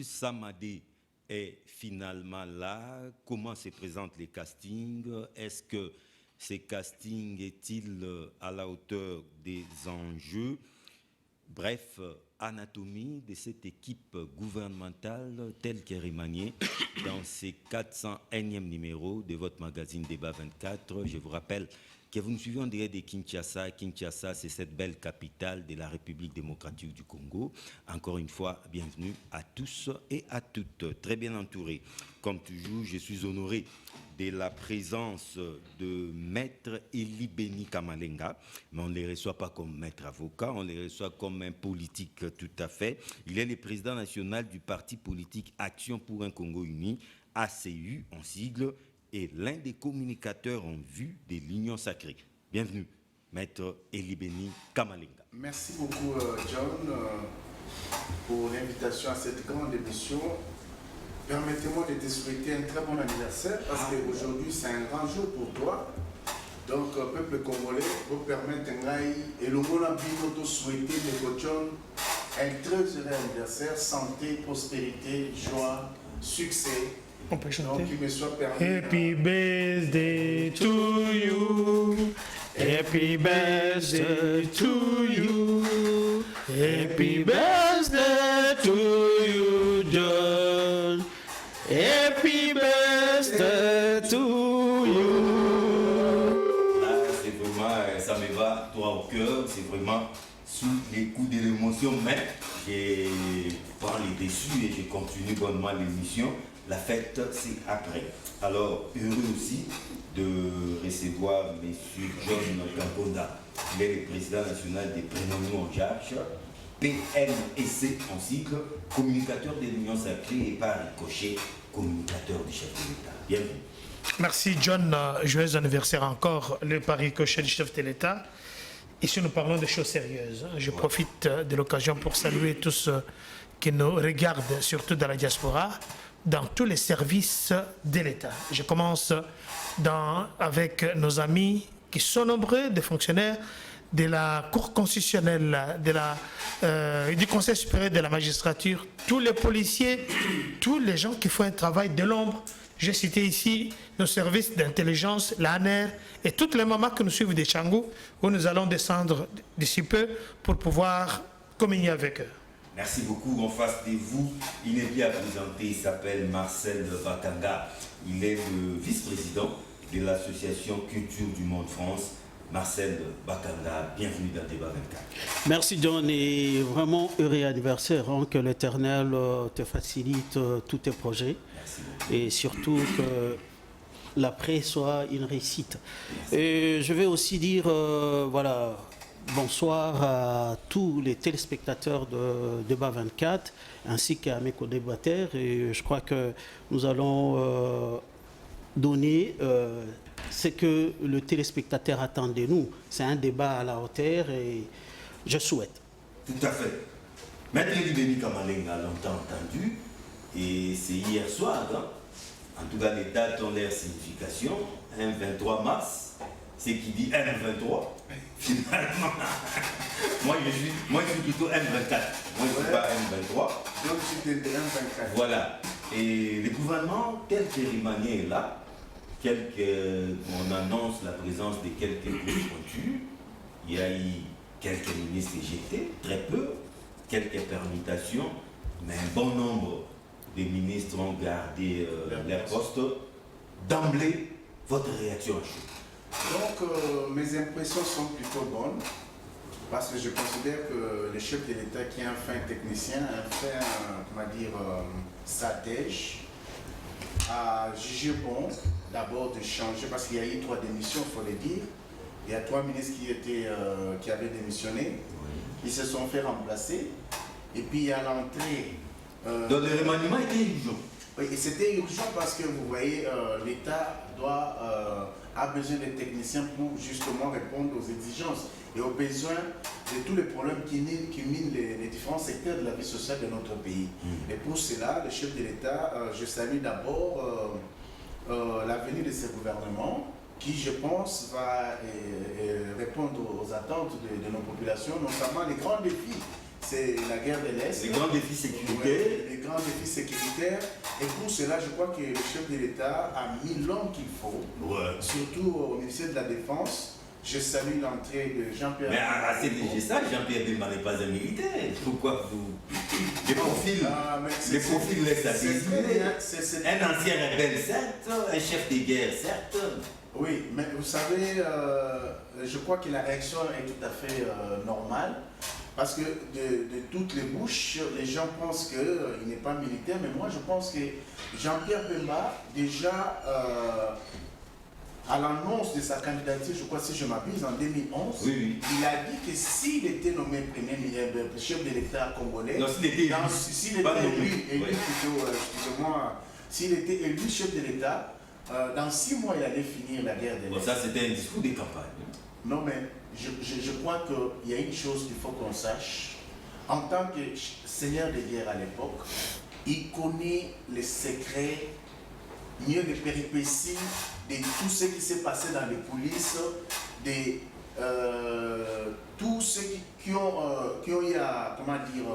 Samadé est finalement là. Comment se présentent les castings? Est-ce que ces castings est-il à la hauteur des enjeux? Bref, anatomie de cette équipe gouvernementale telle qu'elle est remaniée dans ces 401e numéro de votre magazine Débat 24. Je vous rappelle que vous nous suivez en direct de Kinshasa. Kinshasa, c'est cette belle capitale de la République démocratique du Congo. Encore une fois, bienvenue à tous et à toutes. Très bien entouré. Comme toujours, je suis honoré de la présence de Maître Eli Beni Kamalenga, mais on ne les reçoit pas comme maître avocat, on les reçoit comme un politique tout à fait. Il est le président national du parti politique Action pour un Congo uni, ACU en sigle, et l'un des communicateurs en vue de l'Union sacrée. Bienvenue, Maître Eli Beni Kamalenga. Merci beaucoup, John, pour l'invitation à cette grande émission. Permettez-moi de te souhaiter un très bon anniversaire parce qu'aujourd'hui c'est un grand jour pour toi. Donc, peuple congolais, vous permettez et le monde a bien souhaiter de John un très heureux anniversaire, santé, prospérité, joie, succès. On peut chanter. Donc, qu'il me soit permis. Happy birthday to you. Happy birthday to you. Happy birthday to you, John. Happy birthday to you. Là, c'est vraiment, ça me va droit au cœur, c'est vraiment sous les coups de l'émotion, mais j'ai parlé dessus et je continue bonnement l'émission. La fête, c'est après. Alors, heureux aussi de recevoir M. John Kamponda. Il est le président national des prénoms en charge, PNEC en cycle, communicateur de l'Union sacrée et par ricochet, communicateur du chef de l'État. Bienvenue. Merci John, joyeux anniversaire encore, le pari ricochet du chef de l'État. Ici nous parlons de choses sérieuses. Je profite de l'occasion pour saluer tous ceux qui nous regardent, surtout dans la diaspora, dans tous les services de l'État. Je commence avec nos amis qui sont nombreux, des fonctionnaires de la Cour constitutionnelle, du Conseil supérieur de la magistrature, tous les policiers, tous les gens qui font un travail de l'ombre. J'ai cité ici nos services d'intelligence, l'ANR et toutes les mamans qui nous suivent des Tchangou, où nous allons descendre d'ici peu pour pouvoir communier avec eux. Merci beaucoup. En face de vous, il est bien présenté. Il s'appelle Marcel Bakanga. Il est le vice-président de l'association Culture du Monde France. Marcel Bakanga, bienvenue dans Débat 24. Merci John et vraiment heureux anniversaire. Hein, que l'Éternel te facilite tous tes projets. Merci beaucoup. Et surtout que l'après soit une réussite. Et je vais aussi dire, voilà, bonsoir à tous les téléspectateurs de Débat 24 ainsi qu'à mes co-débatteurs. Et je crois que nous allons donner ce que le téléspectateur attend de nous. C'est un débat à la hauteur et je souhaite. Tout à fait. Maître Eli Beni Kamalenga a longtemps entendu et c'est hier soir. Hein? En tout cas, les dates ont leur signification. Un 23 mars, c'est qui dit M23. Finalement, moi je suis plutôt M24. Moi je ne suis pas M23. Donc c'était M24. Voilà. Et le gouvernement, tel que remanié est là, on annonce la présence de quelques conjonctures. Il y a eu quelques ministres éjectés, très peu, quelques permutations, mais un bon nombre de ministres ont gardé leur poste. D'emblée, votre réaction à chaud? Donc, mes impressions sont plutôt bonnes parce que je considère que le chef de l'État, qui est un fin technicien, un fin, comment dire, stratège, a jugé bon d'abord de changer parce qu'il y a eu 3 démissions, il faut le dire. Il y a 3 ministres qui avaient démissionné, ils se sont fait remplacer. Et puis il y a l'entrée. Donc le remaniement était urgent. Oui, et c'était urgent parce que vous voyez, l'État a besoin de techniciens pour justement répondre aux exigences et aux besoins de tous les problèmes qui minent les différents secteurs de la vie sociale de notre pays. Et pour cela, le chef de l'État, je salue d'abord la venue de ce gouvernement qui, je pense, va répondre aux attentes de nos populations, notamment les grands défis c'est la guerre de l'Est. Les grands défis sécuritaires. Ouais, les grands défis sécuritaires. Et pour cela, je crois que le chef de l'État a mis l'homme qu'il faut, surtout au ministère de la Défense. Je salue l'entrée de Jean-Pierre. Mais à CDG, ça, Jean-Pierre Bemba n'est pas un militaire. Pourquoi vous. Les profils laissent à désirer. Un ancien rebelle, certes, un chef de guerre, certes. Oui, mais vous savez, je crois que la réaction est tout à fait normale. Parce que de toutes les bouches, les gens pensent qu'il n'est pas militaire. Mais moi, je pense que Jean-Pierre Bemba, déjà. À l'annonce de sa candidature, je crois si je m'abuse, en 2011, oui. Il a dit que s'il était nommé premier ministre, chef de l'État congolais, s'il était élu chef de l'État, dans 6 mois, il allait finir la guerre de l'Est. Ça, c'était un discours de campagne. Non, mais je crois qu'il y a une chose qu'il faut qu'on sache. En tant que seigneur de guerre à l'époque, il connaît les secrets, mieux les péripéties de tout ce qui s'est passé dans les coulisses, de tous ceux qui ont eu à, comment dire...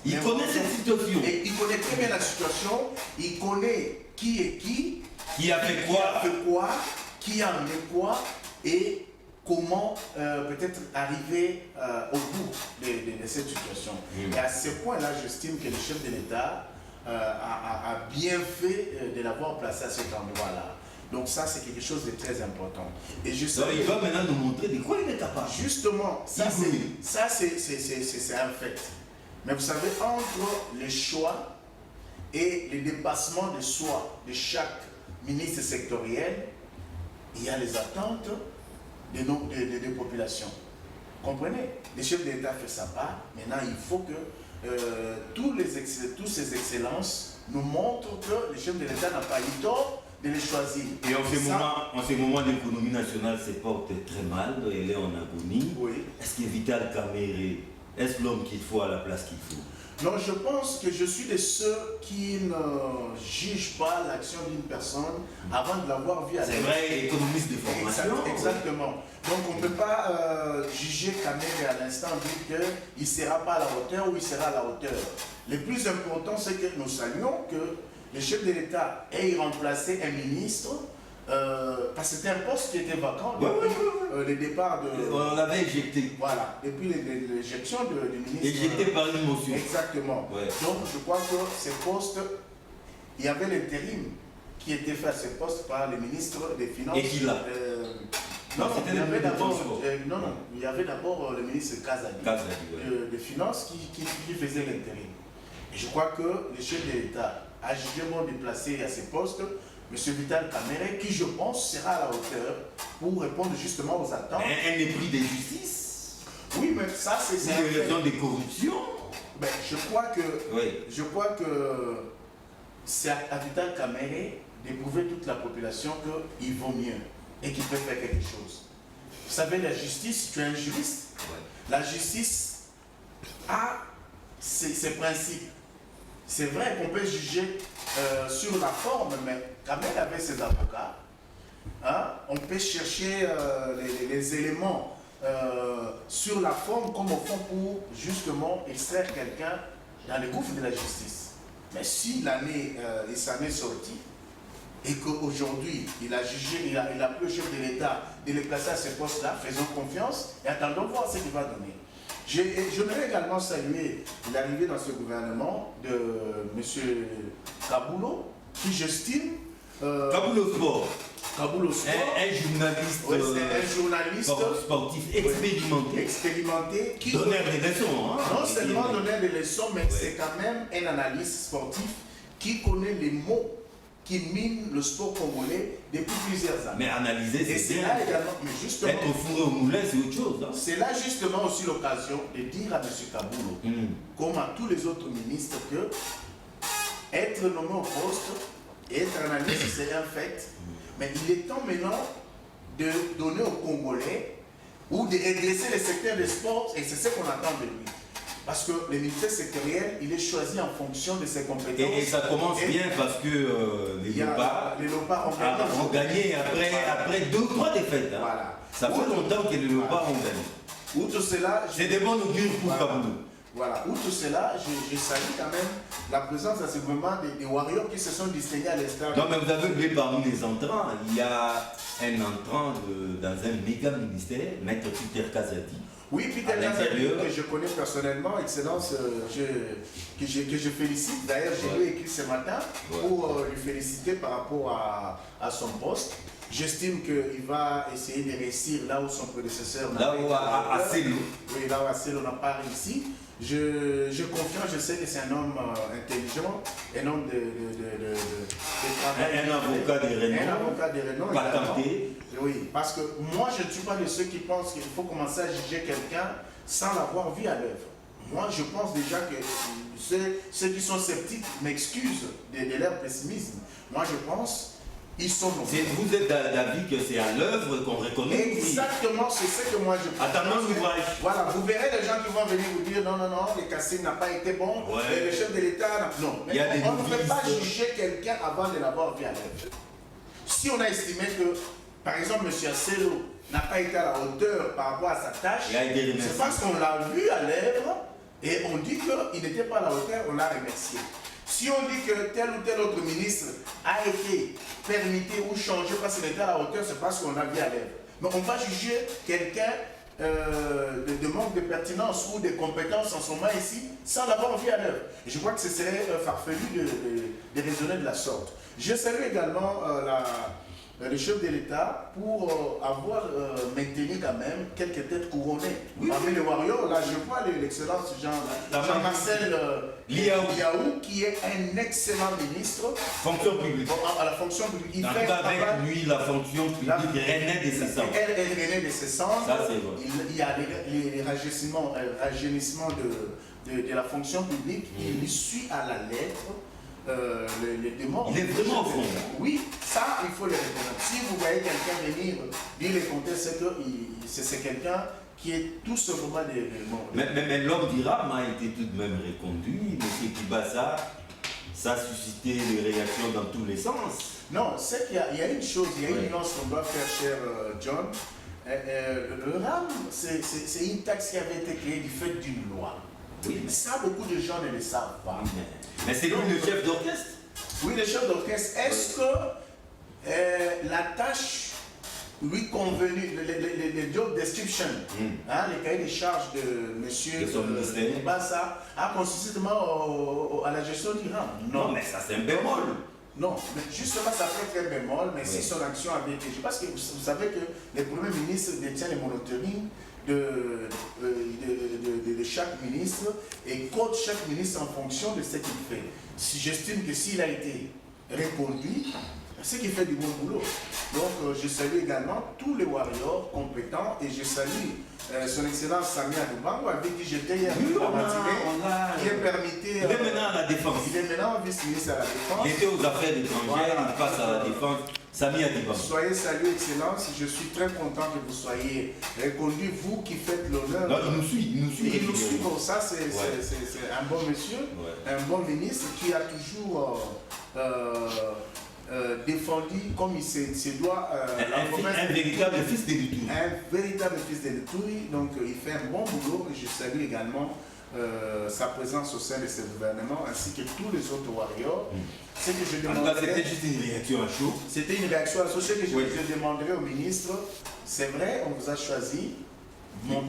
il connaît cette situation. Et il connaît très bien la situation, il connaît qui est qui a fait quoi, qui en est quoi, et comment peut-être arriver au bout de cette situation. Et à ce point-là, j'estime que le chef de l'État a bien fait de l'avoir placé à cet endroit-là. Donc ça, c'est quelque chose de très important. Et je sais il va maintenant nous montrer de quoi il est capable. Justement, ça c'est un fait. Mais vous savez, entre les choix et le dépassement de soi de chaque ministre sectoriel, il y a les attentes des populations. Comprenez? Le chef de l'État fait sa part. Maintenant, il faut que toutes ces excellences nous montrent que le chef de l'État n'a pas eu tort de les choisir. Et en ce moment, l'économie nationale se porte très mal, elle est en agonie. Oui. Est-ce que Vital Kamerhe, est-ce l'homme qu'il faut à la place qu'il faut? Non, je pense que je suis de ceux qui ne jugent pas l'action d'une personne avant de l'avoir vue à C'est vrai, économiste de formation. Exactement. Donc on ne peut pas juger Kamerhe à l'instant, dire qu'il ne sera pas à la hauteur ou il sera à la hauteur. Le plus important, c'est que nous saluons que le chef de l'État ait remplacé un ministre, parce que c'était un poste qui était vacant depuis le départ de... On l'avait éjecté. Voilà, depuis l'éjection du ministre... Éjecté par une motion. Exactement. Ouais. Donc je crois que ces postes, il y avait l'intérim qui était fait à ce poste par le ministre des Finances. Et qui l'a il y avait d'abord le ministre Kazadi des Finances qui faisait l'intérim. Et je crois que le chef de l'État a jugé bon de placer à ce poste M. Vital Kamerhe, qui je pense sera à la hauteur pour répondre justement aux attentes. Un mépris de justice. Oui, mais ça c'est... Une raison de corruption. Ben, je crois que c'est à Vital Kamerhe d'éprouver toute la population qu'il vaut mieux et qu'il peut faire quelque chose. Vous savez, la justice, tu es un juriste. La justice a ses principes. C'est vrai qu'on peut juger sur la forme, mais Kamerhe avait ses avocats. Hein? On peut chercher les éléments sur la forme comme au fond pour justement extraire quelqu'un dans le gouffre de la justice. Mais si il s'en est sorti et qu'aujourd'hui il a jugé, il a pris au chef de l'État de le placer à ce poste-là, faisons confiance et attendons voir ce qu'il va donner. J'aimerais également saluer l'arrivée dans ce gouvernement de M. Kaboulo, qui j'estime... Kaboulo Sport. Kaboulo Sport. Un journaliste sportif expérimenté. Qui donneur de leçons. Hein, non seulement donneur de leçons, mais c'est quand même un analyste sportif qui connaît les mots qui mine le sport congolais depuis plusieurs années. Mais analyser, c'est bien. Justement, être fourré au moulin, c'est autre chose. Hein. C'est là justement aussi l'occasion de dire à M. Kaboulo, comme à tous les autres ministres, que être nommé au poste, être analyste, c'est un fait. Mais il est temps maintenant de donner aux Congolais ou de redresser le secteur des sports, et c'est ce qu'on attend de lui. Parce que le ministère sectoriel, il est choisi en fonction de ses compétences. Et ça commence bien parce que les Léopards ont gagné après 2 ou 3 défaites. Hein. Voilà. Ça fait longtemps que les Léopards ont gagné. Outre cela, c'est des bons augures pour Kaboulo. Voilà, outre cela, je salue quand même la présence à ce moment des warriors qui se sont distingués à l'extérieur. Non, mais vous avez oublié parmi les entrants, il y a un entrant dans un méga ministère, Maître Peter Kazadi. Oui, Peter Kazadi, que je connais personnellement, Excellence, que je félicite. D'ailleurs, j'ai lui écrit ce matin pour lui féliciter par rapport à son poste. J'estime qu'il va essayer de réussir là où son prédécesseur n'a pas réussi. Là où Asselo. Oui, là où Asselo n'a pas réussi. Je confie, je sais que c'est un homme intelligent, un homme de travail. Un avocat de renom. Un avocat de renom. Patenté. Oui, parce que moi, je ne suis pas de ceux qui pensent qu'il faut commencer à juger quelqu'un sans l'avoir vu à l'œuvre. Moi, je pense déjà que ceux qui sont sceptiques m'excusent de leur pessimisme. Moi, je pense ils sont nombreux. Vous êtes d'avis que c'est à l'œuvre qu'on reconnaît. Exactement, c'est ce que moi je pense. Attendons l'ouvrage. Voilà, vous verrez des gens qui vont venir vous dire non, le casting n'a pas été bon, le chef de l'État, non. Mais on ne peut pas juger quelqu'un avant de l'avoir vu à l'œuvre. Si on a estimé que, par exemple, M. Asselo n'a pas été à la hauteur par rapport à sa tâche, c'est parce qu'on l'a vu à l'œuvre et on dit qu'il n'était pas à la hauteur, on l'a remercié. Si on dit que tel ou tel autre ministre a été permité ou changé parce qu'il était à la hauteur, c'est parce qu'on l'a vu à l'œuvre. Mais on va juger quelqu'un de manque de pertinence ou de compétences en ce moment ici sans l'avoir vu à l'œuvre. Et je crois que ce serait farfelu de raisonner de la sorte. Je salue également le chef de l'État pour avoir maintenu quand même quelques têtes couronnées. Parmi les warriors, là je vois l'excellence Jean-Marcel Liaou, qui est un excellent ministre. Fonction publique. À la fonction publique. Il fait avec lui la fonction publique renaît de ses cendres. Elle renaît de ses cendres. Ça c'est vrai. Il y a les rajeunissements de la fonction publique. Il suit à la lettre. Les demandes. Il est vraiment au fond. Oui, ça, il faut le reconnaître. Si vous voyez quelqu'un venir dire les contextes, c'est quelqu'un qui est tout simplement des mondes. Mais l'homme d'Iram a été tout de même reconduit. M. Kibasa, ça a suscité des réactions dans tous les sens. Non, c'est qu'il y a une chose, il y a une nuance qu'on doit faire, cher John. Le RAM, c'est une taxe qui avait été créée du fait d'une loi. Oui, mais ça, beaucoup de gens ne le savent pas. Mais c'est lui le chef d'orchestre. Oui, le chef d'orchestre. Est-ce que la tâche lui convenue, le job description, les cahiers de charges de M. Bassa, a consisté à la gestion du RAM? Non, mais ça c'est un bémol. Non, mais justement, ça fait très bémol, mais si son action avait été... Parce que vous savez que le Premier ministre détient le monitoring de chaque ministre et coach chaque ministre en fonction de ce qu'il fait. Si j'estime que s'il a été reconduit, c'est qu'il fait du bon boulot. Donc je salue également tous les warriors compétents et je salue son excellence Samia Doubango avec qui j'étais hier qui est permité. Il est maintenant à la défense. Il est maintenant vice-ministre à la défense. Il était aux affaires étrangères, il passe à la défense. Samia Doubango. Soyez salués, excellence. Je suis très content que vous soyez reconduit, vous qui faites l'honneur. Non, il nous suit. Il nous suit pour ça, c'est un bon monsieur, un bon ministre qui a toujours défendu comme il se doit un véritable fils de Luturi. Un véritable fils de Luturi, donc il fait un bon boulot et je salue également sa présence au sein de ce gouvernement ainsi que tous les autres warriors. Ce que je demanderais, c'était juste une réaction à chaud. C'était une réaction à chaud. Ce que je demanderais au ministre, c'est vrai, on vous a choisi. Vous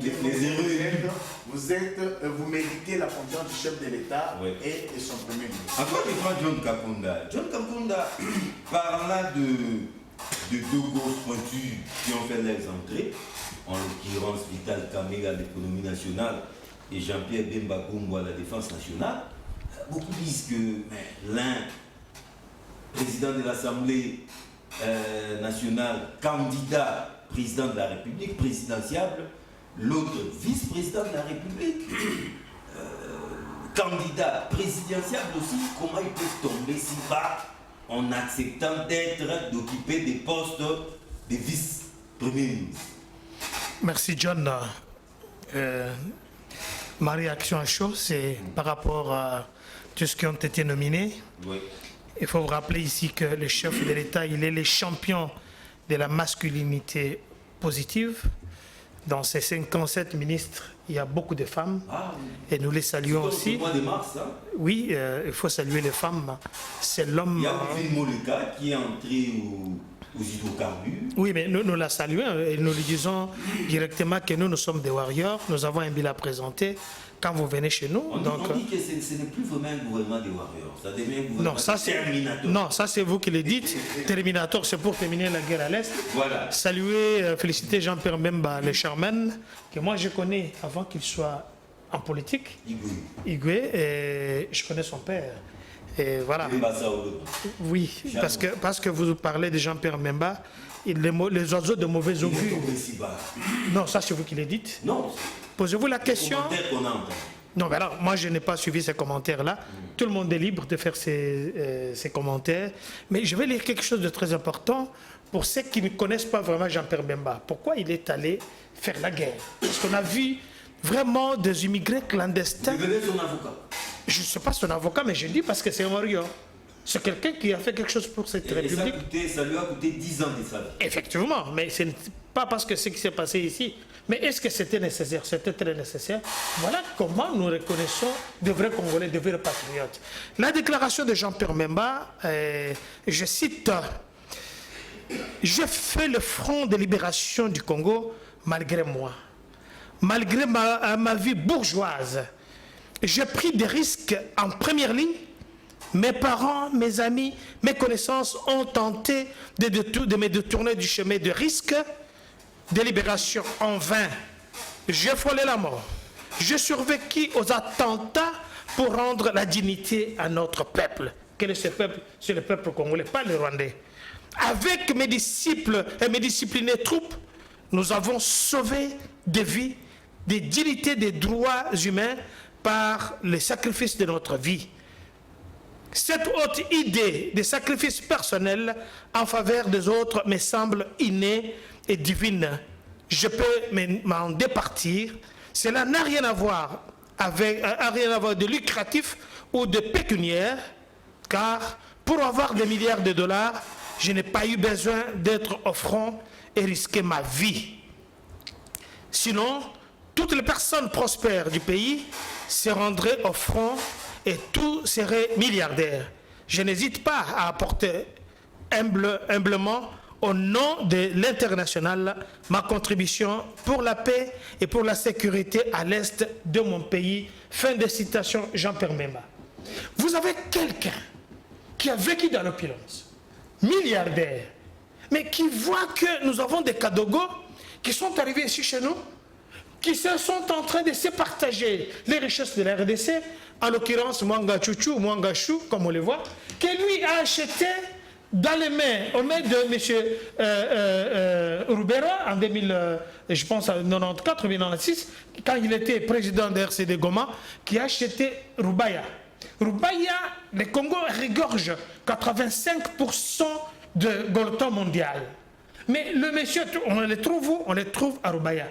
méritez la fonction du chef de l'État et de son premier ministre. Encore une fois, John Kakunda. John Kakunda, parlant de deux grosses pointus qui ont fait leurs entrées, en l'occurrence Vital Kamega à l'économie nationale et Jean-Pierre Bemba Gombo à la défense nationale, beaucoup disent que l'un, président de l'Assemblée nationale, candidat président de la République, présidentiable, l'autre vice-président de la République, candidat présidentiable aussi, comment ils peuvent tomber si bas en acceptant d'occuper des postes de vice-premier ministre? Merci John. Ma réaction à chaud, c'est par rapport à tous ceux qui ont été nominés. Oui. Il faut vous rappeler ici que le chef de l'État, il est le champion de la masculinité positive. Dans ces 57 ministres, il y a beaucoup de femmes. Ah, oui. Et nous les saluons Comme aussi. le mois de mars, hein. Oui, il faut saluer les femmes. C'est l'homme... Il y a Ouvine Moleka qui est entré aux hydrocarbures. Oui, mais nous la saluons et nous lui disons directement que nous sommes des warriors. Nous avons un bilan à présenter quand vous venez chez nous. On dit que ce n'est plus vraiment un gouvernement des warriors. Ça devient un gouvernement terminator. Non, ça c'est vous qui le dites. Terminator, c'est pour terminer la guerre à l'Est. Voilà. Saluer, féliciter Jean-Pierre Mbemba, le chairman, que moi je connais avant qu'il soit en politique. Igwe, et je connais son père. Et voilà. Oui, parce que vous parlez de Jean-Pierre Mbemba, les oiseaux de mauvais augure. Non, ça c'est vous qui le dites. Non. Posez-vous la question. Non, mais alors, moi je n'ai pas suivi ces commentaires-là. Tout le monde est libre de faire ses commentaires. Mais je vais lire quelque chose de très important pour ceux qui ne connaissent pas vraiment Jean-Pierre Mbemba. Pourquoi il est allé faire la guerre? Parce qu'on a vu vraiment des immigrés clandestins. Vous devenez son avocat. Je ne suis pas son avocat, mais je dis parce que c'est un warrior. C'est quelqu'un qui a fait quelque chose pour cette République. Ça lui a coûté 10 ans de sa vie. Effectivement, mais ce n'est pas parce que ce qui s'est passé ici. Mais est-ce que c'était nécessaire? C'était très nécessaire. Voilà comment nous reconnaissons de vrais Congolais, de vrais patriotes. La déclaration de Jean-Pierre Mbemba, je cite, « J'ai fait le front de libération du Congo malgré moi, malgré ma vie bourgeoise. J'ai pris des risques en première ligne. Mes parents, mes amis, mes connaissances ont tenté de me détourner du chemin de risque, de libération en vain. J'ai frôlé la mort. J'ai survécu aux attentats pour rendre la dignité à notre peuple. Quel est ce peuple? C'est le peuple congolais, pas le Rwandais. Avec mes disciples et mes disciplinés troupes, nous avons sauvé des vies, des dignités, des droits humains par le sacrifice de notre vie. Cette haute idée de sacrifice personnel en faveur des autres me semble innée et divine. Je peux m'en départir. Cela n'a rien à voir de lucratif ou de pécuniaire, car pour avoir des milliards de dollars, je n'ai pas eu besoin d'être au front et risquer ma vie. Sinon, toutes les personnes prospères du pays se rendraient au front et tous seraient milliardaires. Je n'hésite pas à apporter humblement, au nom de l'international, ma contribution pour la paix et pour la sécurité à l'est de mon pays. Fin de citation, Jean-Pierre Mbemba. Vous avez quelqu'un qui a vécu dans l'opulence, milliardaire, mais qui voit que nous avons des Kadogos qui sont arrivés ici chez nous, qui sont en train de se partager les richesses de la RDC, en l'occurrence Mwanga Chuchu, Mwanga Chou, comme on le voit, qui lui a acheté dans les mains, aux mains de M. Rubera en 2000, je pense, 94 ou 1996, quand il était président de RCD Goma, qui a acheté Rubaya. Rubaya, le Congo regorge 85% de coltan mondial. Mais le monsieur, on le trouve où? On le trouve à Rubaya.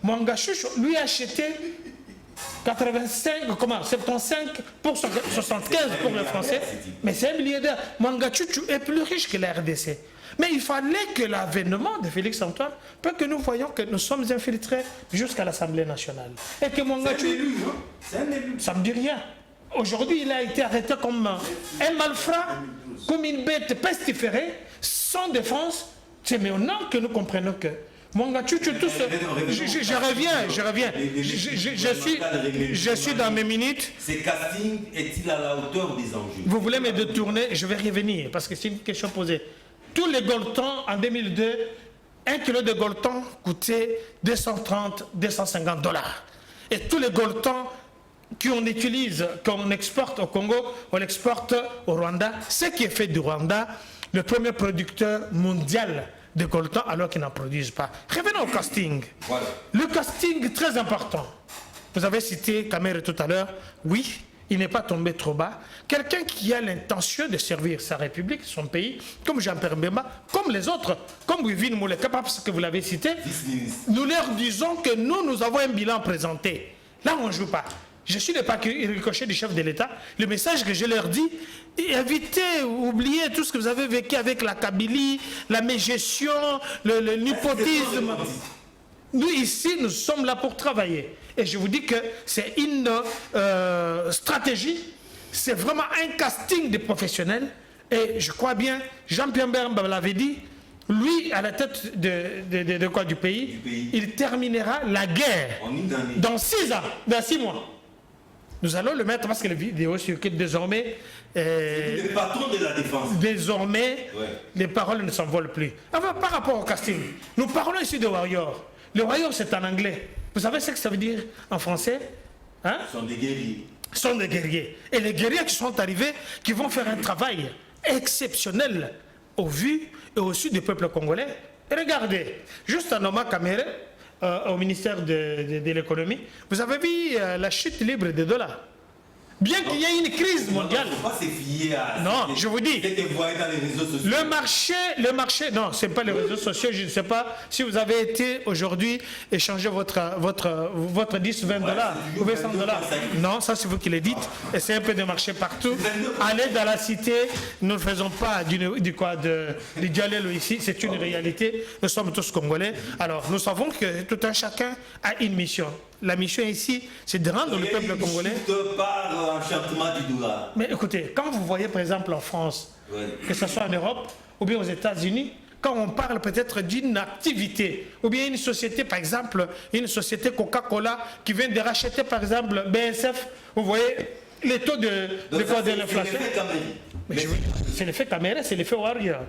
Mwanga Chou, lui a acheté 75, 75 pour les Français, mais c'est un milliardaire. Mwanga Chuchu est plus riche que la RDC. Mais il fallait que l'avènement de Félix Antoine, pour que nous voyions que nous sommes infiltrés jusqu'à l'Assemblée nationale. Et que Mwanga Chuchu, ça ne me dit rien. Aujourd'hui, il a été arrêté comme un malfrat, comme une bête pestiférée, sans défense. C'est maintenant que nous comprenons que Mwanga Chuchu, tout ce... Je reviens. Je suis dans mes minutes. Ce casting est-il à la hauteur des enjeux? Vous voulez me détourner? Je vais revenir parce que c'est une question posée. Tous les Goltons, en 2002, 1 kilo de Golton coûtait 230, 250 $. Et tous les Goltons qu'on utilise, qu'on exporte au Congo, on l'exporte au Rwanda. Ce qui est fait du Rwanda, le premier producteur mondial de coltan, alors qu'ils n'en produisent pas. Revenons au casting. Voilà. Le casting, très important. Vous avez cité Kamere tout à l'heure. Oui, il n'est pas tombé trop bas. Quelqu'un qui a l'intention de servir sa République, son pays, comme Jean-Pierre Mbemba, comme les autres, comme Ouvine Moleka, parce que vous l'avez cité, nous leur disons que nous avons un bilan présenté. Là, on ne joue pas. Je suis le ricochet du chef de l'État. Le message que je leur dis, évitez, oubliez tout ce que vous avez vécu avec la Kabylie, la mégestion, le népotisme. Nous, ici, nous sommes là pour travailler. Et je vous dis que c'est une stratégie, c'est vraiment un casting de professionnels. Et je crois bien, Jean-Pierre Bemba l'avait dit, lui, à la tête de quoi, du pays, il terminera la guerre dans 6 ans, dans 6 mois. Nous allons le mettre parce que les vidéos circulent désormais. Le patron de la défense. Désormais, les paroles ne s'envolent plus. Enfin, par rapport au casting, nous parlons ici de Warrior. Le Warrior, c'est en anglais. Vous savez ce que ça veut dire en français? Hein? Ce sont des guerriers. Ce sont des guerriers. Et les guerriers qui sont arrivés, qui vont faire un travail exceptionnel au vu et au sud du peuple congolais. Et regardez, juste en nommant Kamere, au ministère de l'économie, vous avez vu la chute libre des dollars. Bien qu'il y ait une crise mondiale. Il ne faut pas se fier à... Non, je vous dis. Dans les réseaux sociaux. Le marché, non, ce n'est pas les réseaux sociaux. Je ne sais pas si vous avez été aujourd'hui échanger votre 10 ou 20 dollars ou 100 dollars. Non, ça c'est vous qui le dites. Et c'est un peu de marché partout. Allez dans la cité, nous ne faisons pas du dialogue ici, c'est une réalité. Nous sommes tous Congolais. Alors, nous savons que tout un chacun a une mission. La mission ici, c'est de rendre le peuple congolais... par enchantement du dollar. Mais écoutez, quand vous voyez par exemple en France, que ce soit en Europe ou bien aux États-Unis, quand on parle peut-être d'une activité, ou bien une société, par exemple, une société Coca-Cola qui vient de racheter par exemple BSF, vous voyez les taux de l'inflation. C'est l'effet Kamere, c'est l'effet Warrior.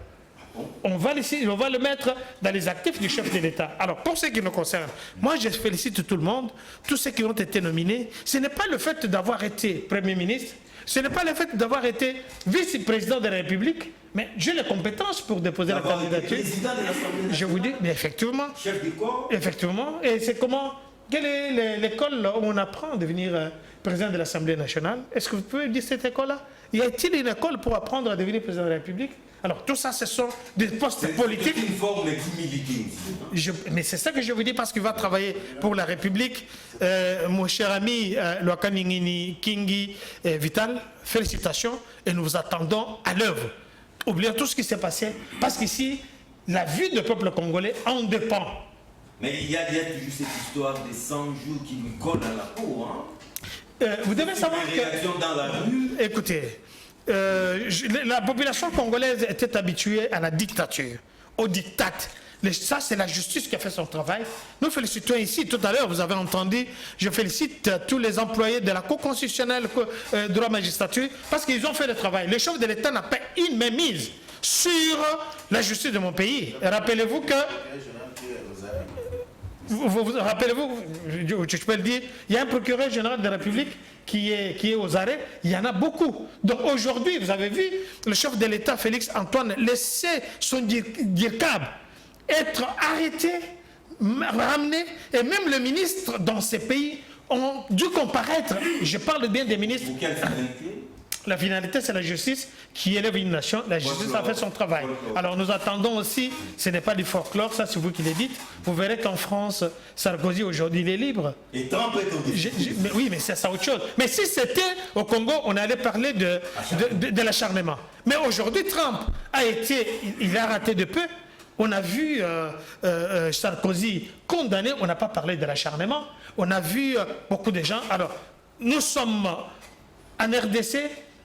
On va le mettre dans les actifs du chef de l'État. Alors, pour ce qui nous concerne, moi, je félicite tout le monde, tous ceux qui ont été nominés. Ce n'est pas le fait d'avoir été Premier ministre, ce n'est pas le fait d'avoir été vice-président de la République, mais j'ai les compétences pour déposer la candidature. Président de l'Assemblée nationale. Je vous dis, mais effectivement. Chef du corps. Effectivement. Et c'est comment... Quelle est l'école où on apprend à devenir président de l'Assemblée nationale? Est-ce que vous pouvez dire cette école-là? Y a-t-il une école pour apprendre à devenir président de la République? Alors, tout ça, ce sont des postes politiques. C'est une forme d'humilité aussi. Mais c'est ça que je vous dis parce qu'il va travailler pour la République. Mon cher ami Loakaningini Kingi Vital, félicitations et nous vous attendons à l'œuvre. Oublions tout ce qui s'est passé parce qu'ici, la vie du peuple congolais en dépend. Mais il y a toujours cette histoire des 100 jours qui lui collent à la peau. Hein? Vous devez savoir que... dans la rue. Écoutez, la population congolaise était habituée à la dictature, au diktat. Ça, c'est la justice qui a fait son travail. Nous félicitons ici, tout à l'heure, vous avez entendu, je félicite tous les employés de la Cour constitutionnelle de la magistrature parce qu'ils ont fait le travail. Le chef de l'État n'a pas une mainmise sur la justice de mon pays. Rappelez-vous que... Rappelez-vous, je peux le dire, il y a un procureur général de la République qui est aux arrêts, il y en a beaucoup. Donc aujourd'hui, vous avez vu, le chef de l'État, Félix Antoine, laisser son DIRCAB être arrêté, ramené, et même le ministre dans ces pays ont dû comparaître. Je parle bien des ministres. Pour quelle finalité? La finalité, c'est la justice qui élève une nation. La justice a fait son travail. Alors nous attendons aussi, ce n'est pas du folklore, ça c'est vous qui le dites. Vous verrez qu'en France, Sarkozy aujourd'hui il est libre. Et Trump est au défi. Oui, mais c'est ça autre chose. Mais si c'était au Congo, on allait parler de l'acharnement. Mais aujourd'hui, Trump il a raté de peu. On a vu Sarkozy condamné, on n'a pas parlé de l'acharnement. On a vu beaucoup de gens. Alors, nous sommes en RDC,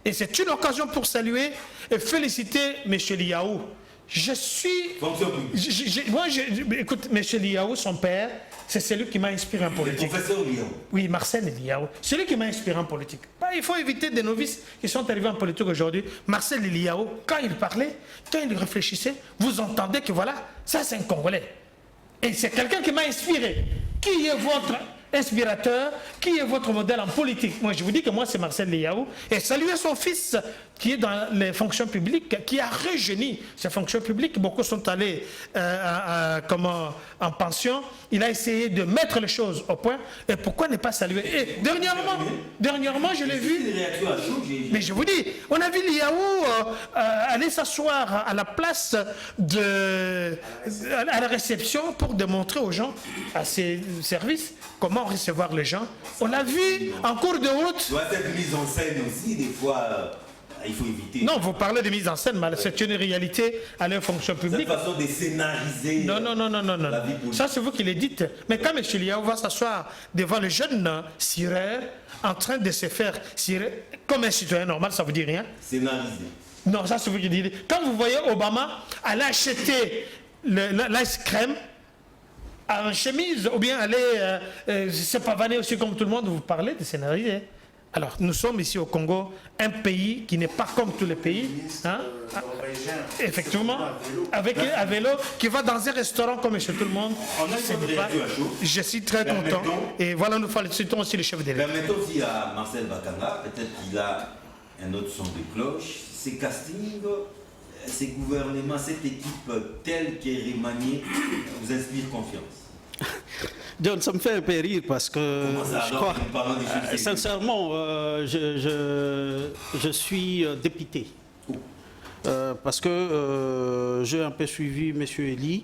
et c'est une occasion pour saluer et féliciter M. Liaou. Je suis... écoute, M. Liaou, son père, c'est celui qui m'a inspiré en politique. Le professeur Liaou. Oui, Marcel Liaou. Celui qui m'a inspiré en politique. Il faut éviter des novices qui sont arrivés en politique aujourd'hui. Marcel Liaou, quand il parlait, quand il réfléchissait, vous entendez que voilà, ça c'est un Congolais. Et c'est quelqu'un qui m'a inspiré. Qui est votre inspirateur, qui est votre modèle en politique? Moi, je vous dis que moi, c'est Marcel Liaou. Et saluer son fils qui est dans les fonctions publiques, qui a rajeuni ses fonctions publiques. Beaucoup sont allés en pension. Il a essayé de mettre les choses au point. Et pourquoi ne pas saluer? Et dernièrement, je l'ai vu. Mais je vous dis, on a vu Liaou aller s'asseoir à la place à la réception pour démontrer aux gens, à ses services, comment recevoir les gens. On l'a vu en cours de route. Doit être mise en scène aussi, des fois. il faut éviter. Non, vous parlez de mise en scène, mais c'est une réalité à leur fonction publique. Cette façon de scénariser Non. la vie politique. Ça, c'est vous qui le dites. Mais quand M. Liao va s'asseoir devant le jeune Siré en train de se faire cirer comme un citoyen normal, ça vous dit rien? Scénarisé. Non, ça, c'est vous qui dites. Quand vous voyez Obama aller acheter l'ice crème en chemise, ou bien aller se pavaner aussi comme tout le monde, vous parlez de scénarisé. Alors, nous sommes ici au Congo, un pays qui n'est pas comme tous les pays. Hein? Effectivement, avec un vélo qui va dans un restaurant comme chez tout le monde. On a une réaction à chaud. Je suis très content. Et voilà, nous félicitons aussi le chef de l'État. Permettons aussi à Marcel Bakanga, peut-être qu'il a un autre son de cloche. Ces castings, ces gouvernements, cette équipe telle qu'elle est remaniée, vous inspire confiance? John, ça me fait un peu rire parce que je crois, sincèrement, je suis dépité. Parce que j'ai un peu suivi M. Elie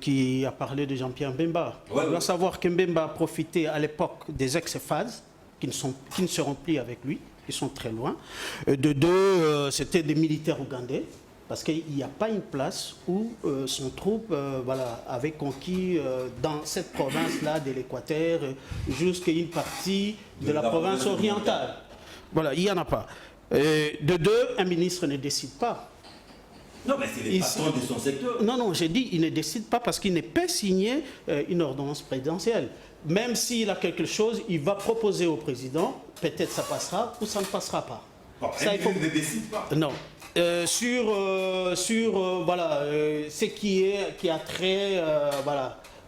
qui a parlé de Jean-Pierre Mbemba. Ouais, Il doit savoir que Mbemba a profité à l'époque des ex-phases qui ne seront plus avec lui, qui sont très loin. De deux, c'était des militaires ougandais. Parce qu'il n'y a pas une place où son troupe avait conquis dans cette province-là de l'Équateur jusqu'à une partie de la province orientale. Voilà, il n'y en a pas. De deux, un ministre ne décide pas. Non, mais c'est le patron de son secteur. Non, j'ai dit il ne décide pas parce qu'il ne peut signer une ordonnance présidentielle. Même s'il a quelque chose, il va proposer au président, peut-être ça passera ou ça ne passera pas. Bon, Ça, il faut... ne décide pas. Non. Ce qui a trait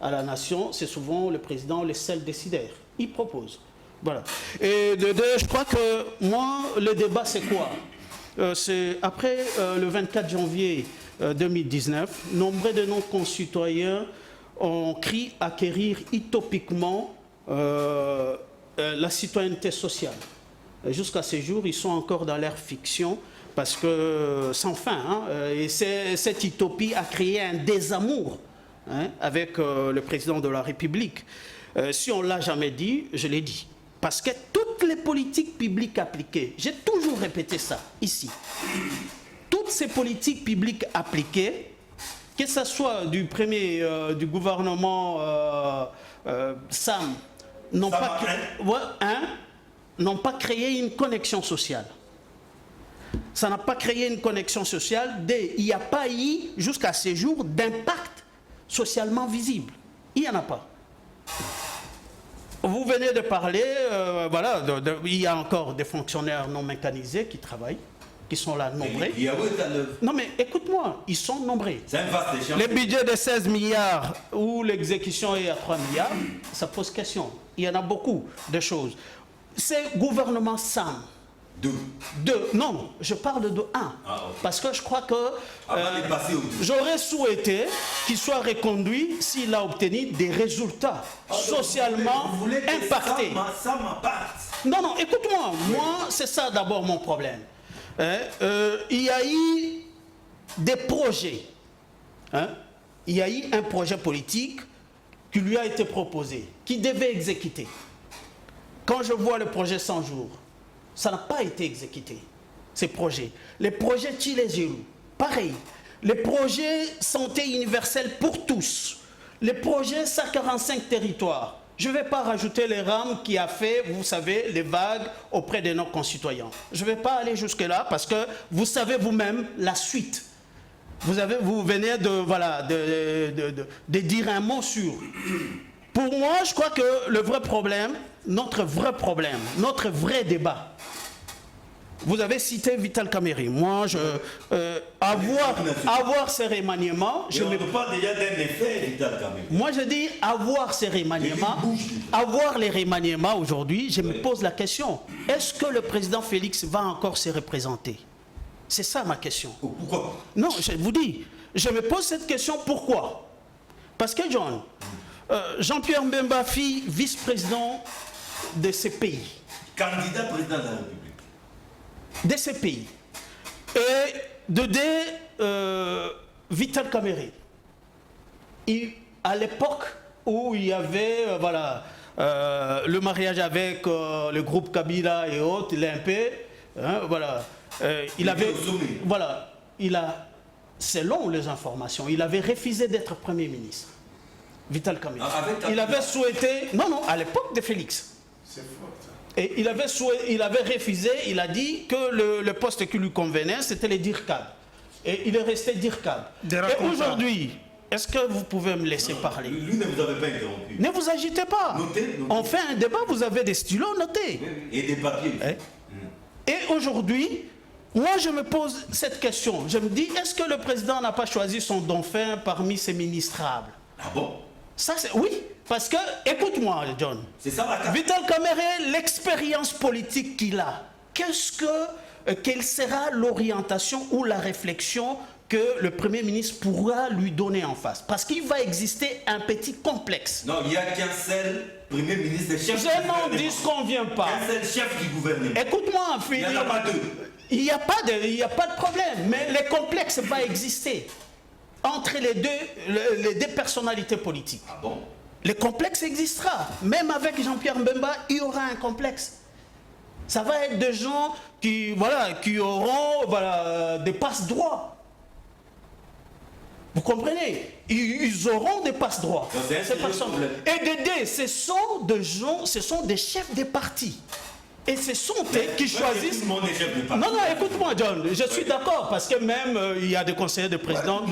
à la nation, c'est souvent le président, le seul décideur. Il propose. Voilà. Et de deux, je crois que moi, le débat, c'est quoi? C'est après le 24 janvier 2019, nombreux de nos concitoyens ont cru acquérir utopiquement la citoyenneté sociale. Jusqu'à ce jour, ils sont encore dans leur fiction. Parce que, sans fin, et cette utopie a créé un désamour avec le président de la République. Si on ne l'a jamais dit, je l'ai dit. Parce que toutes les politiques publiques appliquées, j'ai toujours répété ça, ici. Toutes ces politiques publiques appliquées, que ce soit du gouvernement Sam, n'ont pas créé une connexion sociale. Ça n'a pas créé une connexion sociale. Il n'y a pas eu, jusqu'à ce jour, d'impact socialement visible. Il n'y en a pas. Vous venez de parler, il y a encore des fonctionnaires non mécanisés qui travaillent, qui sont là nombreux. Non mais écoute-moi, ils sont nombreux. C'est un vaste échange. Le budget de 16 milliards où l'exécution est à 3 milliards, ça pose question. Il y en a beaucoup de choses. C'est gouvernement SAM. Non, je parle de 1. Ah, okay. Parce que je crois que j'aurais souhaité qu'il soit reconduit s'il a obtenu des résultats socialement impactés. Ça m'impacte. Non, écoute-moi. Oui. Moi, c'est ça d'abord mon problème. Il y a eu des projets. Il y a eu un projet politique qui lui a été proposé, qui devait exécuter. Quand je vois le projet 100 jours, ça n'a pas été exécuté, ces projets. Les projets Chile-Gérou, pareil. Les projets santé universelle pour tous. Les projets 145 territoires. Je ne vais pas rajouter les rames qui a fait, vous savez, les vagues auprès de nos concitoyens. Je ne vais pas aller jusque-là parce que vous savez vous-même la suite. Vous venez de dire un mot sur. Pour moi, je crois que le vrai problème, notre vrai débat. Vous avez cité Vital Kamerhe. Moi, avoir ces remaniements... On parle déjà d'un effet, Vital Kamerhe. Moi, je dis avoir ces remaniements, avoir les remaniements aujourd'hui, je me pose la question. Est-ce que le président Félix va encore se représenter? C'est ça ma question. Pourquoi? Non, je vous dis, je me pose cette question, pourquoi? Parce que, John, Jean-Pierre Mbemba fut vice-président de ce pays. Candidat président de la République. De ce pays. Et Vital Kamerhe. À l'époque où il y avait le mariage avec le groupe Kabila et autres, l'IMP, hein, voilà, selon les informations, il avait refusé d'être Premier ministre. Vital Kamerhe. Il avait souhaité, non, à l'époque de Félix. C'est fort. Et il avait refusé, il a dit que le poste qui lui convenait, c'était le DIRCAD. Et il est resté DIRCAD. Et aujourd'hui, est-ce que vous pouvez me laisser parler? Lui ne vous avait pas interrompu. Ne vous agitez pas. Notez. On fait un débat, vous avez des stylos, notez. Et des papiers. Et aujourd'hui, moi je me pose cette question. Je me dis, est-ce que le président n'a pas choisi son dauphin parmi ses ministrables? Ah bon? Ça, oui, parce que, écoute-moi, John. C'est ça la carte. Vital Kamerhe, l'expérience politique qu'il a, quelle sera l'orientation ou la réflexion que le Premier ministre pourra lui donner en face? Parce qu'il va exister un petit complexe. Non, il n'y a qu'un seul Premier ministre, chef. Je n'en disconviens pas. Un seul chef du gouvernement. Écoute-moi, Il n'y en a pas deux. Il n'y a pas de problème, mais le complexe va exister entre les deux personnalités politiques. Ah bon? Le complexe existera. Même avec Jean-Pierre Mbemba, il y aura un complexe. Ça va être des gens qui auront des passe-droits. Vous comprenez? Ils auront des passe-droits. Et Dédé, ce sont des gens, ce sont des chefs des partis. Et ce sont eux qui choisissent... Non, écoute-moi, John, je suis d'accord, parce que même il y a des conseillers de président,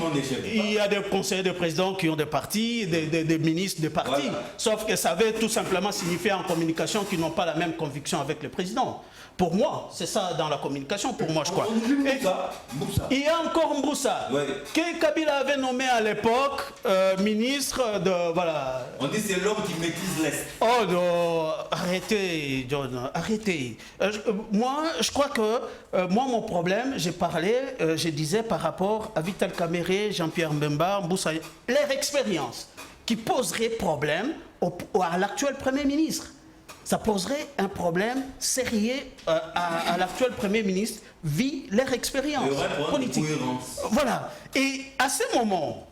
il y a des conseillers de président qui ont des partis, des ministres de partis, sauf que ça veut tout simplement signifier en communication qu'ils n'ont pas la même conviction avec le président. Pour moi, c'est ça dans la communication, pour moi, je crois. Il y a encore Mboussa, que Kabila avait nommé à l'époque ministre de... Voilà. On dit c'est l'homme qui maîtrise l'Est. Oh non, arrêtez, John, arrêtez. Moi, je crois que, mon problème, je disais par rapport à Vital Kamerhe, Jean-Pierre Mbemba, Mboussa, leur expérience qui poserait problème à l'actuel Premier ministre. Ça poserait un problème sérieux à l'actuel Premier ministre, vu leur expérience politique. Voilà. Et à ce moment,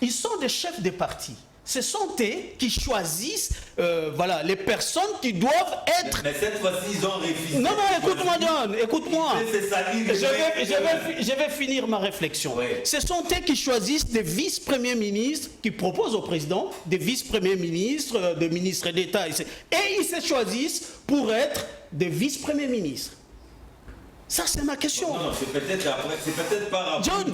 ils sont des chefs de parti. Ce sont eux qui choisissent les personnes qui doivent être... Mais cette fois-ci, ils ont refusé. Non, écoute-moi, John, écoute-moi. Je vais finir ma réflexion. Oui. Ce sont eux qui choisissent des vice-premiers ministres, qui proposent au président des vice-premiers ministres, des ministres d'État. Et ils se choisissent pour être des vice-premiers ministres. Ça, c'est ma question. Non, c'est peut-être pas... John,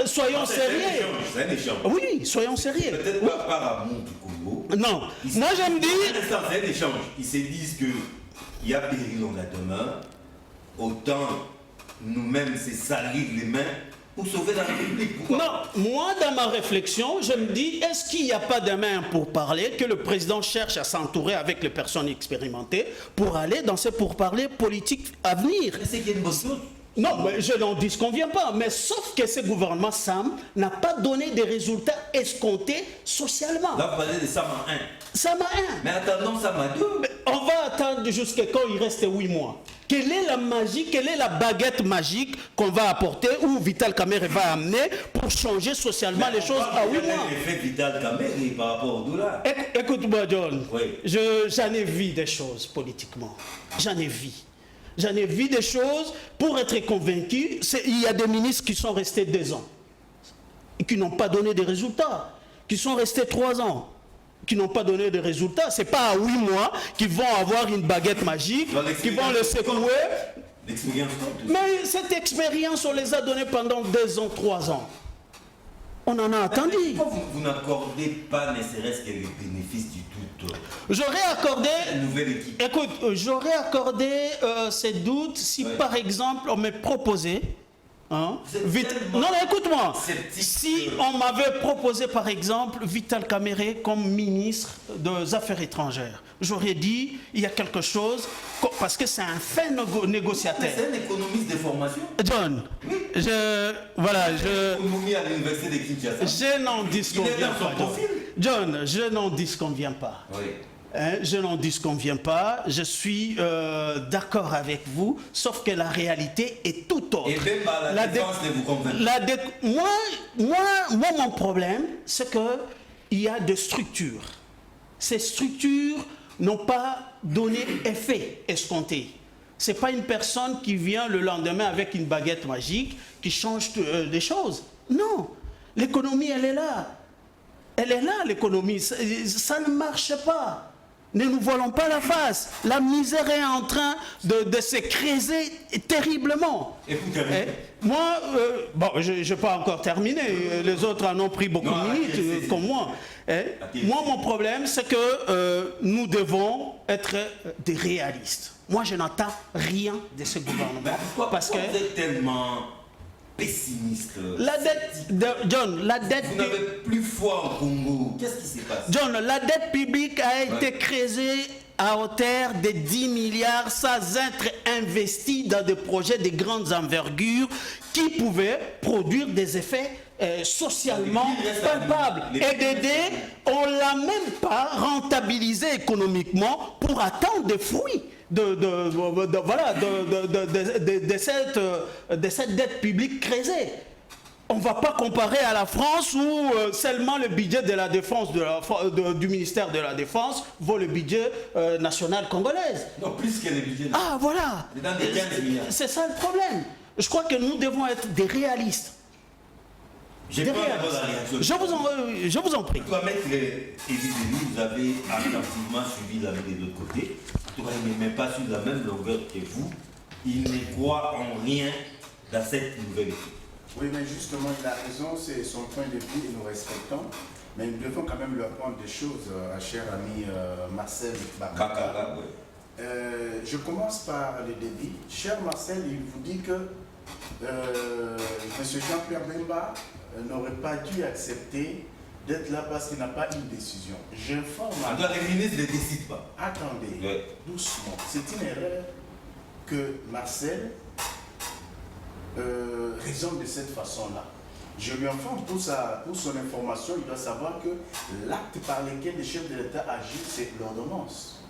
soyons sérieux. C'est un échange. Oui, soyons sérieux. Peut-être pas par amour du Congo. Non, moi j'aime dire... C'est un échange. Ils se disent qu'il y a péril en la demain. Autant nous-mêmes se salir les mains pour sauver la République. Pourquoi? Non, moi dans ma réflexion, je me dis, est-ce qu'il n'y a pas de main pour parler, que le président cherche à s'entourer avec les personnes expérimentées pour aller dans ces pourparlers politiques à venir? C'est qu'il y a une bonne chose. Non, mais je n'en disconviens pas, mais sauf que ce gouvernement SAM n'a pas donné des résultats escomptés socialement. Là, vous parlez de SAM 1. SAM 1. Mais attendons SAM 2. Mais on va attendre jusqu'à quand il reste 8 mois. Quelle est la magie, quelle est la baguette magique qu'on va apporter ou Vital Kamerhe va amener pour changer socialement les choses à 8 mois? L'effet Vital Kamerhe par rapport au dollar. Écoute-moi, John. Oui. J'en ai vu des choses politiquement. J'en ai vu des choses pour être convaincu. Il y a des ministres qui sont restés 2 ans et qui n'ont pas donné de résultats, qui sont restés 3 ans. Qui n'ont pas donné de résultats. Ce n'est pas à 8 mois qu'ils vont avoir une baguette magique, qui vont le secouer. L'expérience compte. Mais cette expérience, on les a donnée pendant 2 ans, 3 ans. On en a attendu. Pourquoi vous n'accordez pas, ne serait-ce que les bénéfices du doute? J'aurais accordé... Une nouvelle équipe. Écoute, j'aurais accordé ces doutes si, par exemple, on me proposait... Non, écoute-moi. Si on m'avait proposé, par exemple, Vital Kamerhe comme ministre des Affaires étrangères, j'aurais dit, il y a quelque chose, parce que c'est un fin négociateur. C'est un économiste de formation. John, Économie à l'université de Kinshasa. Je n'en disconviens pas. John, je n'en disconviens pas. Oui. Je n'en disconviens pas, je suis d'accord avec vous, sauf que la réalité est tout autre. Et même par la défense ne vous convainc pas. Moi, mon problème, c'est qu'il y a des structures. Ces structures n'ont pas donné effet escompté. Ce n'est pas une personne qui vient le lendemain avec une baguette magique qui change des choses. Non, l'économie, elle est là. Elle est là, l'économie. Ça ne marche pas. Ne nous voilons pas la face. La misère est en train de se creuser terriblement. Et vous terminez. Moi, bon, je n'ai pas encore terminé. Les autres en ont pris beaucoup de minutes, comme moi. Moi, mon problème, c'est que nous devons être des réalistes. Moi, je n'entends rien de ce gouvernement. Pourquoi vous êtes tellement pessimiste? La dette, John, la dette... Vous n'avez plus foi au Congo. Qu'est-ce qui s'est passé? John, la dette publique a été creusée à hauteur de 10 milliards sans être investie dans des projets de grandes envergures qui pouvaient produire des effets socialement palpables. Et d'aider, on ne l'a même pas rentabilisé économiquement pour attendre des fruits de cette dette publique creusée. On ne va pas comparer à la France où seulement le budget de la défense du ministère de la Défense vaut le budget national congolais. Non, plus que le budget. Ah, voilà. Dans des 15 milliards. C'est ça le problème. Je crois que nous devons être des réalistes. J'ai peur d'avoir la réaction. Je vous en prie. En tout cas, maître Evie, vous avez attentivement suivi la vie de l'autre côté. En tout cas, il n'est même pas sur la même longueur que vous. Il ne croit en rien dans cette nouvelle équipe. Oui, mais justement, il a raison, c'est son point de vue et nous respectons. Mais nous devons quand même lui apprendre des choses, à cher ami Marcel Bakaka. Je commence par le débit. Cher Marcel, il vous dit que M. Jean-Pierre Bemba n'aurait pas dû accepter d'être là parce qu'il n'a pas une décision. J'informe... Les ministres ne décident pas. Attendez, doucement. C'est une erreur que Marcel raisonne de cette façon-là. Je lui informe pour son information, il doit savoir que l'acte par lequel le chef de l'État agit, c'est l'ordonnance.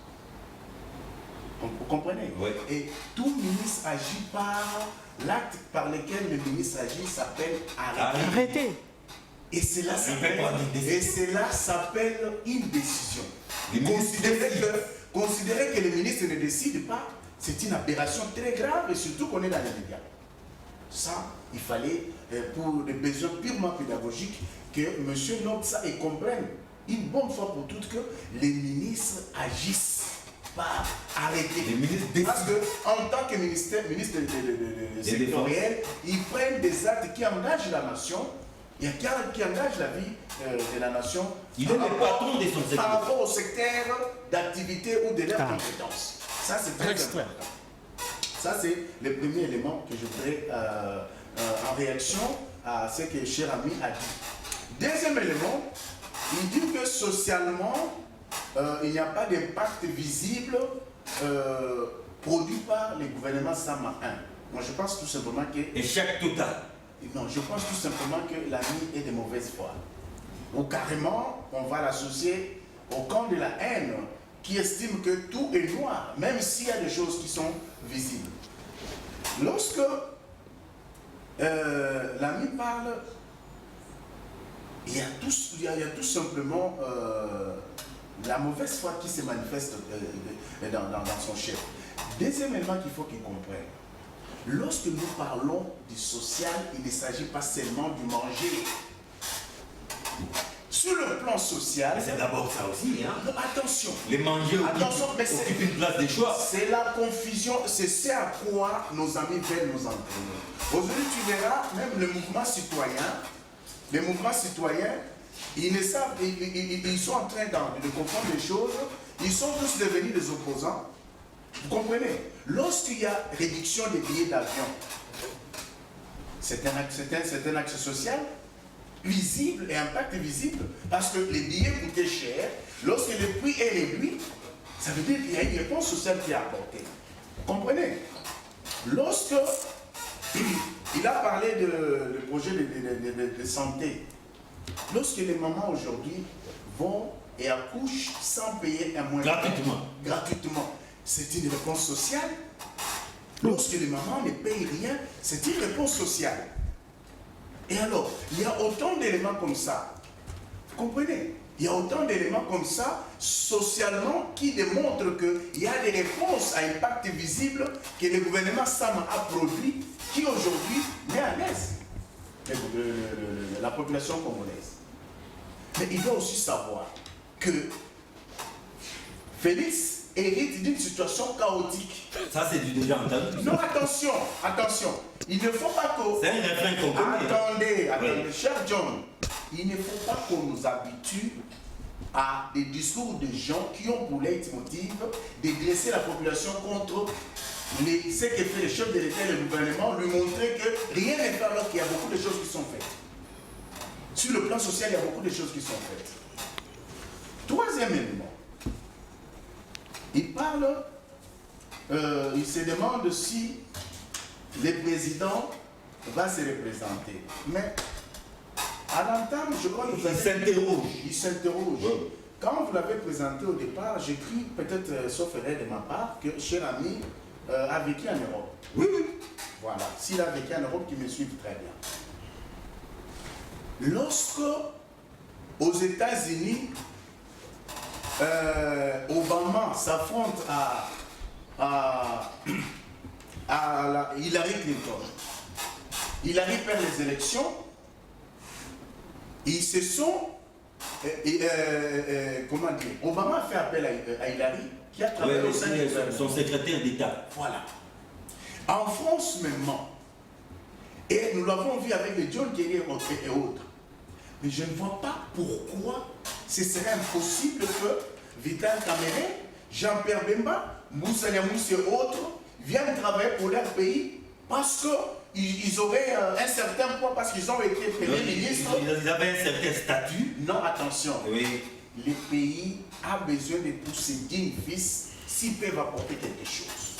Vous comprenez? Oui. Et tout ministre agit par l'acte par lequel le ministre agit s'appelle arrêté. Et cela s'appelle une décision. Considérer que le ministre ne décide pas, c'est une aberration très grave et surtout qu'on est dans les médias. Ça, il fallait, pour des besoins purement pédagogiques, que M. Notsa comprenne une bonne fois pour toutes que les ministres agissent par arrêter. Parce qu'en tant que ministre sectoriel, ils prennent des actes qui engagent la nation et qui engagent la vie de la nation. Il est le patron de son secteur. Par rapport au secteur d'activité ou de leurs compétences. Ça, c'est très important. Ça, c'est le premier élément que je voudrais en réaction à ce que cher ami a dit. Deuxième élément, il dit que socialement, il n'y a pas d'impact visible produit par les gouvernements Sama 1. Moi, je pense tout simplement que... Échec total. Non, je pense tout simplement que l'ami est de mauvaise foi. Ou carrément, on va l'associer au camp de la haine qui estime que tout est noir, même s'il y a des choses qui sont visibles. Lorsque l'ami parle, il y a tout simplement la mauvaise foi qui se manifeste dans son chef. Deuxième élément qu'il faut qu'il comprenne, lorsque nous parlons du social, il ne s'agit pas seulement du manger. Sur le plan social... C'est d'abord ça aussi, hein? Non, attention. Les manger occupent une place de choix. C'est la confusion, c'est ce à quoi nos amis veulent nous entraîner. Aujourd'hui, tu verras, même le mouvement citoyen, ils ne savent, ils sont en train de comprendre les choses, ils sont tous devenus des opposants. Vous comprenez? Lorsqu'il y a réduction des billets d'avion, c'est un axe social visible et impact visible parce que les billets coûtaient cher. Lorsque le prix est réduit, ça veut dire qu'il y a une réponse sociale qui est apportée. Vous comprenez? Lorsque il a parlé de projet de santé, lorsque les mamans aujourd'hui vont et accouchent sans payer un moyen gratuitement, c'est une réponse sociale. Lorsque les mamans ne payent rien, c'est une réponse sociale. Et alors, il y a autant d'éléments comme ça. Vous comprenez? Il y a autant d'éléments comme ça, socialement, qui démontrent qu'il y a des réponses à impact visible que le gouvernement Sama a produit, qui aujourd'hui met à l'aise la population congolaise. Mais il doit aussi savoir que Félix hérite d'une situation chaotique. Ça, c'est du déjà entendu. Non, attention, attention. Il ne faut pas que... C'est un refrain qu'on connaît. Attendez, cher John. Il ne faut pas qu'on nous habitue à des discours de gens qui ont pour leitmotiv de dresser la population contre ce que fait le chef de l'État et le gouvernement, lui montrer que rien n'est fait alors qu'il y a beaucoup de choses qui sont faites. Sur le plan social, il y a beaucoup de choses qui sont faites. Troisième élément. Il parle, il se demande si le président va se représenter. Mais à l'entame, je crois que vous avez... Il s'interroge. Ouais. Quand vous l'avez présenté au départ, j'ai cru, peut-être sauf erreur de ma part, que cher ami a vécu en Europe. Oui, oui. Voilà. S'il a vécu en Europe, qu'il me suive très bien. Lorsque, aux États-Unis, Obama s'affronte à Hillary Clinton. Hillary perd les élections. Ils se sont... comment dire? Obama a fait appel à Hillary, qui a travaillé au sein du gouvernement. Son secrétaire d'État. Voilà. En France même, et nous l'avons vu avec les John Kerry et autres. Mais je ne vois pas pourquoi ce serait impossible que Vital Kamerhe, Jean-Pierre Bemba, Moussa Nyamousse et autres viennent travailler pour leur pays parce qu'ils auraient un certain poids, parce qu'ils ont été premiers ministres. Ils avaient un certain statut. Non, attention. Oui. Le pays a besoin de tous ses dignes fils s'ils peuvent apporter quelque chose.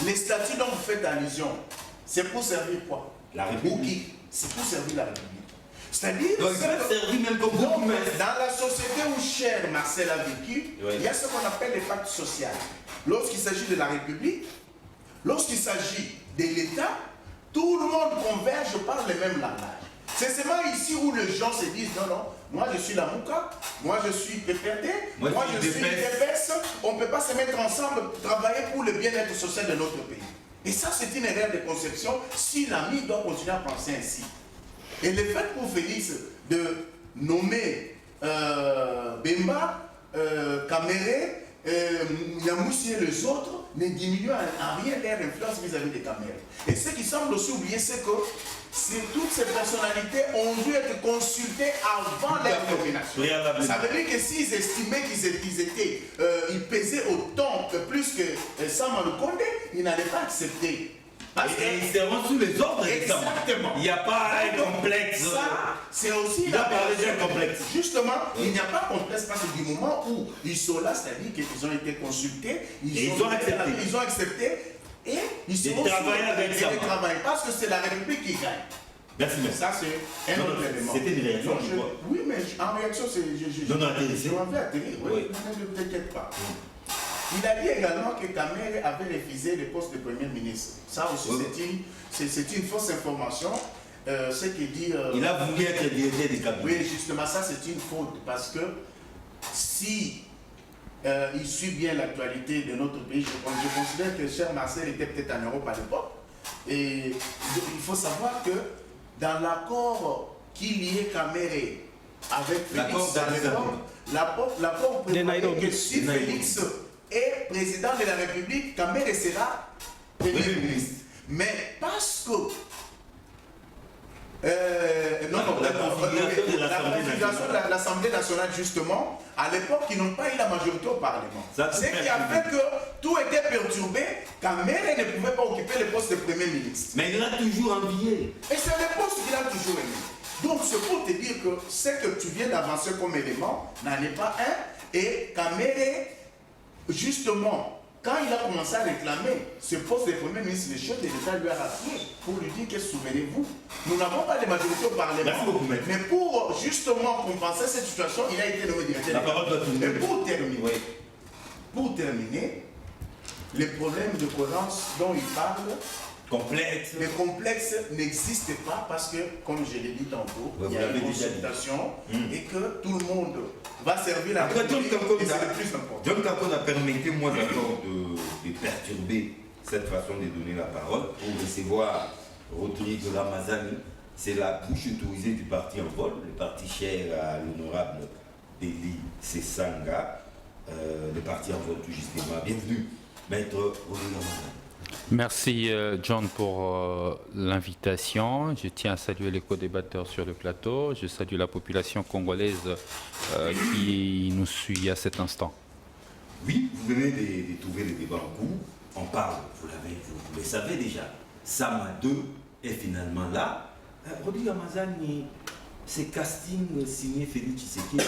Les statuts dont vous faites allusion, c'est pour servir quoi? La République. C'est pour servir la République. C'est-à-dire donc, servir même comme dans la société où cher Marcel a vécu, oui, il y a ce qu'on appelle les pactes sociaux. Lorsqu'il s'agit de la République, lorsqu'il s'agit de l'État, tout le monde converge par le même langage. C'est seulement ici où les gens se disent non, non, moi je suis la Mouka, moi je suis PPRD, moi je suis DPS, on ne peut pas se mettre ensemble pour travailler pour le bien-être social de notre pays. Et ça, c'est une erreur de conception si l'ami doit continuer à penser ainsi. Et le fait pour Félix de nommer Bemba, Kamerhe, Nyamousse et les autres ne diminue en rien leur influence vis-à-vis des Kamerhe. Et ce qui semble aussi oublier, c'est que toutes ces personnalités ont dû être consultées avant leur nomination. Ça veut dire que s'ils estimaient qu'ils pesaient autant plus que Sama Lukonde, ils n'allaient pas accepter. Et ils seront sous les ordres. Exactement. Il n'y a pas un complexe. Ça, c'est aussi... Il a parlé d'un complexe. Justement, il n'y a pas de complexe parce que du moment où ils sont là, c'est-à-dire qu'ils ont été consultés, ils ont accepté et ils seront avec ça. Parce que c'est la République qui gagne. Merci, merci. Ça, c'est un autre élément. C'était une réaction, oui, mais en réaction, c'est... Je m'en vais atterrir, oui. Ne t'inquiète pas. Il a dit également que Kamerhe avait refusé le poste de Premier ministre. Ça aussi, c'est une fausse information. Ce qu'il dit... il a voulu être directeur des cabinets. Oui, justement, ça c'est une faute. Parce que si il suit bien l'actualité de notre pays, je considère que cher Marcel était peut-être en Europe à l'époque. Et il faut savoir que dans l'accord qui liait Kamerhe avec Félix à l'époque, l'accord prévoyait que si Félix est président de la République, Kamerhe sera Premier ministre. Mais parce que la configuration de l'Assemblée nationale, justement, à l'époque, ils n'ont pas eu la majorité au Parlement. Ce qui a fait que tout était perturbé, Kamerhe ne pouvait pas occuper le poste de Premier ministre. Mais il l'a toujours envié. Et c'est le poste qu'il a toujours aimé. Donc, c'est pour te dire que ce que tu viens d'avancer comme élément n'en est pas un. Et Kamerhe, justement, quand il a commencé à réclamer ce poste de Premier ministre, le chef de l'État lui a rappelé pour lui dire que souvenez-vous, nous n'avons pas de majorité au Parlement. Mais pour justement compenser cette situation, il a été nommé directeur. Et pour terminer, les problèmes de cohérence dont il parle, complexe. Le complexe n'existe pas parce que, comme je l'ai dit tantôt, Ouais, il y a une consultation et que tout le monde va servir la Après, John République, et c'est le plus important. John Kakona, permettez-moi d'abord de perturber cette façon de donner la parole pour recevoir Rodrigue Ramazani. C'est la bouche autorisée du parti en vol, le parti cher à l'honorable Deli Sessanga, le parti en vol tout justement. Bienvenue, maître Rodrigue Ramazani. Merci John pour l'invitation. Je tiens à saluer les co-débatteurs sur le plateau. Je salue la population congolaise qui nous suit à cet instant. Oui, vous venez de trouver le débat en cours. On parle, vous le savez déjà. Sama 2 est finalement là. Rodrigue Ramazani, ce casting signé Félix Tshisekedi,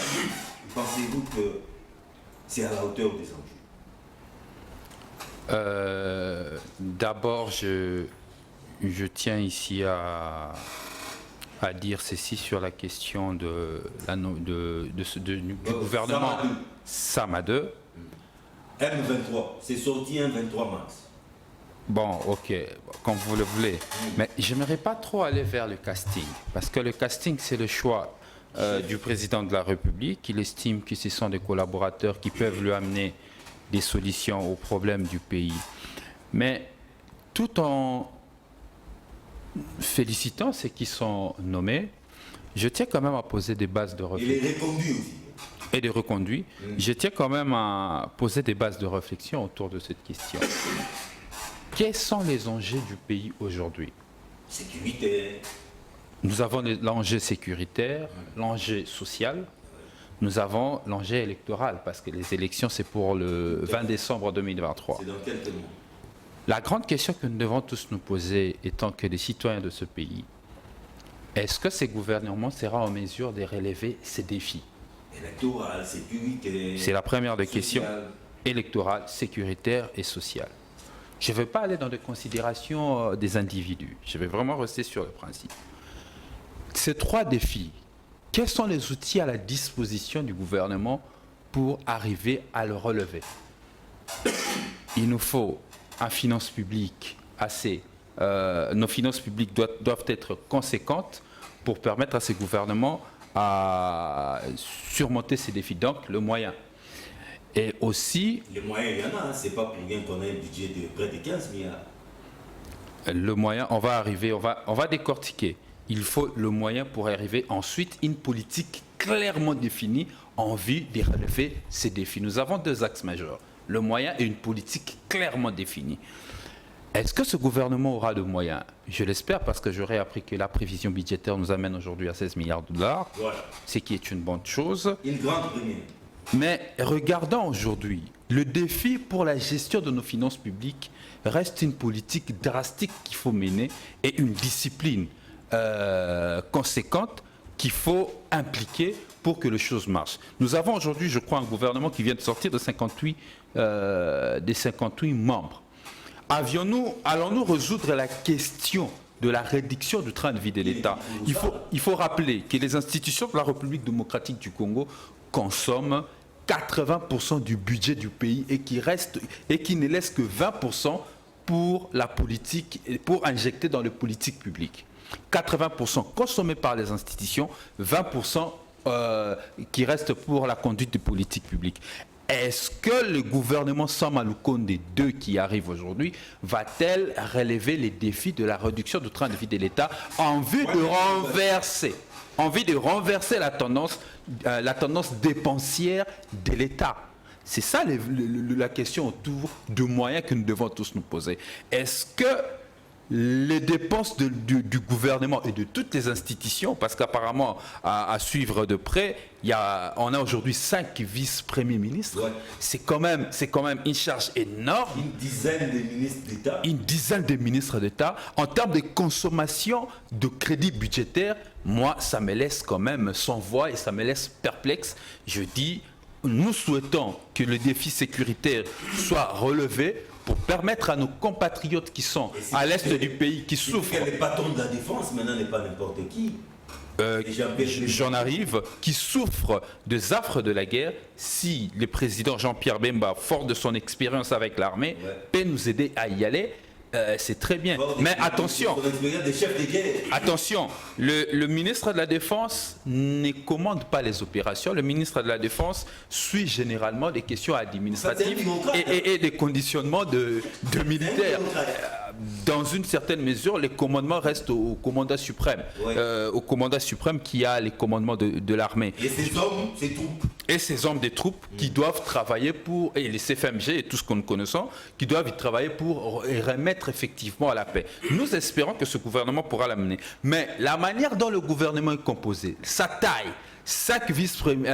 pensez-vous que c'est à la hauteur des enjeux? D'abord, je tiens ici à dire ceci sur la question du gouvernement Sama 2. M23, c'est sorti un 23 mars. Bon, ok, comme vous le voulez. Mais j'aimerais pas trop aller vers le casting, parce que le casting, c'est le choix du président de la République. Il estime que ce sont des collaborateurs qui peuvent lui amener des solutions aux problèmes du pays. Mais tout en félicitant ceux qui sont nommés, je tiens quand même à poser des bases de réflexion. Il est reconduit aussi. Et de reconduit. Je tiens quand même à poser des bases de réflexion autour de cette question. Quels sont les enjeux du pays aujourd'hui? Sécurité. Nous avons l'enjeu sécuritaire, l'enjeu social, nous avons l'enjeu électoral, parce que les élections, c'est pour le 20 décembre 2023. C'est dans quel thème? La grande question que nous devons tous nous poser, étant que des citoyens de ce pays, est-ce que ce gouvernement sera en mesure de relever ces défis? Électoral, sécurité. C'est la première des questions. Social. Électorale, sécuritaire et sociale. Je ne vais pas aller dans des considérations des individus. Je vais vraiment rester sur le principe. Ces trois défis, quels sont les outils à la disposition du gouvernement pour arriver à le relever? Il nous faut une finance publique assez... nos finances publiques doivent être conséquentes pour permettre à ces gouvernements à surmonter ces défis. Donc, le moyen. Et aussi... Les moyens, il y en a. C'est pas pour rien qu'on a un budget de près de 15 milliards. Le moyen, on va arriver, on va décortiquer. Il faut le moyen pour arriver. Ensuite, une politique clairement définie en vue de relever ces défis. Nous avons deux axes majeurs. Le moyen et une politique clairement définie. Est-ce que ce gouvernement aura de moyens? Je l'espère, parce que j'aurais appris que la prévision budgétaire nous amène aujourd'hui à 16 milliards de dollars, Voilà. ce qui est une bonne chose. Une grande première. Mais regardons aujourd'hui, le défi pour la gestion de nos finances publiques reste une politique drastique qu'il faut mener et une discipline conséquente qu'il faut impliquer pour que les choses marchent. Nous avons aujourd'hui, je crois, un gouvernement qui vient de sortir de 58 membres. Allons-nous résoudre la question de la réduction du train de vie de l'État? Il faut rappeler que les institutions de la République démocratique du Congo consomment 80% du budget du pays et qui ne laisse que 20% pour la politique, pour injecter dans les politiques publiques. 80% consommés par les institutions, 20% qui restent pour la conduite des politiques publiques. Est-ce que le gouvernement Sama Lukonde 2 qui arrive aujourd'hui va-t-elle relever les défis de la réduction du train de vie de l'État en vue de renverser la tendance dépensière de l'État? C'est ça la question autour de moyens que nous devons tous nous poser. Est-ce que les dépenses du gouvernement et de toutes les institutions, parce qu'apparemment, à suivre de près, on a aujourd'hui 5 vice-premiers ministres. Ouais. C'est quand même une charge énorme. Une dizaine de ministres d'État. Une dizaine de ministres d'État. En termes de consommation de crédit budgétaire, moi, ça me laisse quand même sans voix et ça me laisse perplexe. Je dis, nous souhaitons que le défi sécuritaire soit relevé pour permettre à nos compatriotes qui sont à l'est du pays, qui souffrent... Les patrons de la défense, maintenant, n'est pas n'importe qui. J'en arrive, qui souffrent des affres de la guerre. Si le président Jean-Pierre Bemba, fort de son expérience avec l'armée, peut nous aider à y aller, c'est très bien. Mais attention, attention, le ministre de la Défense ne commande pas les opérations. Le ministre de la Défense suit généralement des questions administratives et des conditionnements de militaires. Dans une certaine mesure, les commandements restent au commandant suprême, au commandant suprême qui a les commandements de l'armée. Et ces hommes, ces troupes. Et ces hommes des troupes qui doivent travailler pour, et les CFMG et tout ce que nous connaissons, qui doivent y travailler pour remettre effectivement à la paix. Nous espérons que ce gouvernement pourra l'amener. Mais la manière dont le gouvernement est composé, sa taille, 5 vice-premiers,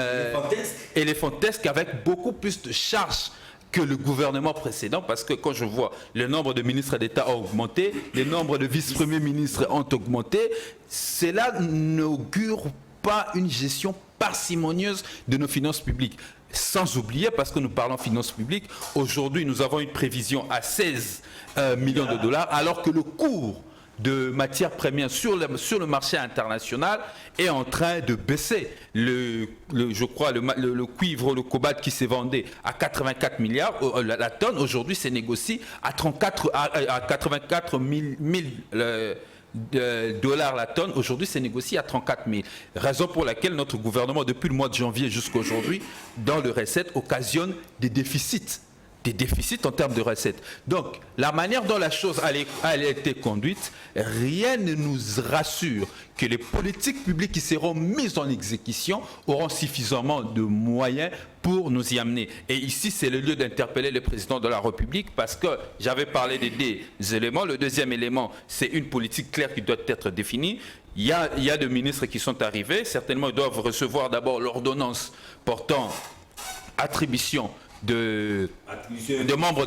éléphantesques avec beaucoup plus de charges que le gouvernement précédent, parce que quand je vois le nombre de ministres d'État a augmenté, le nombre de vice-premiers ministres ont augmenté, cela n'augure pas une gestion parcimonieuse de nos finances publiques. Sans oublier, parce que nous parlons finances publiques, aujourd'hui nous avons une prévision à 16 millions de dollars, alors que le cours de matières premières sur le marché international est en train de baisser. Je crois le cuivre, le cobalt qui s'est vendu à 84 milliards la tonne, aujourd'hui c'est négocié à 84 000 dollars la tonne. Aujourd'hui c'est négocié à 34 000. Raison pour laquelle notre gouvernement, depuis le mois de janvier jusqu'à aujourd'hui, dans le recette, occasionne des déficits en termes de recettes. Donc, la manière dont la chose a été conduite, rien ne nous rassure que les politiques publiques qui seront mises en exécution auront suffisamment de moyens pour nous y amener. Et ici, c'est le lieu d'interpeller le président de la République, parce que j'avais parlé des éléments. Le deuxième élément, c'est une politique claire qui doit être définie. Il y a des ministres qui sont arrivés. Certainement, ils doivent recevoir d'abord l'ordonnance portant attribution de membres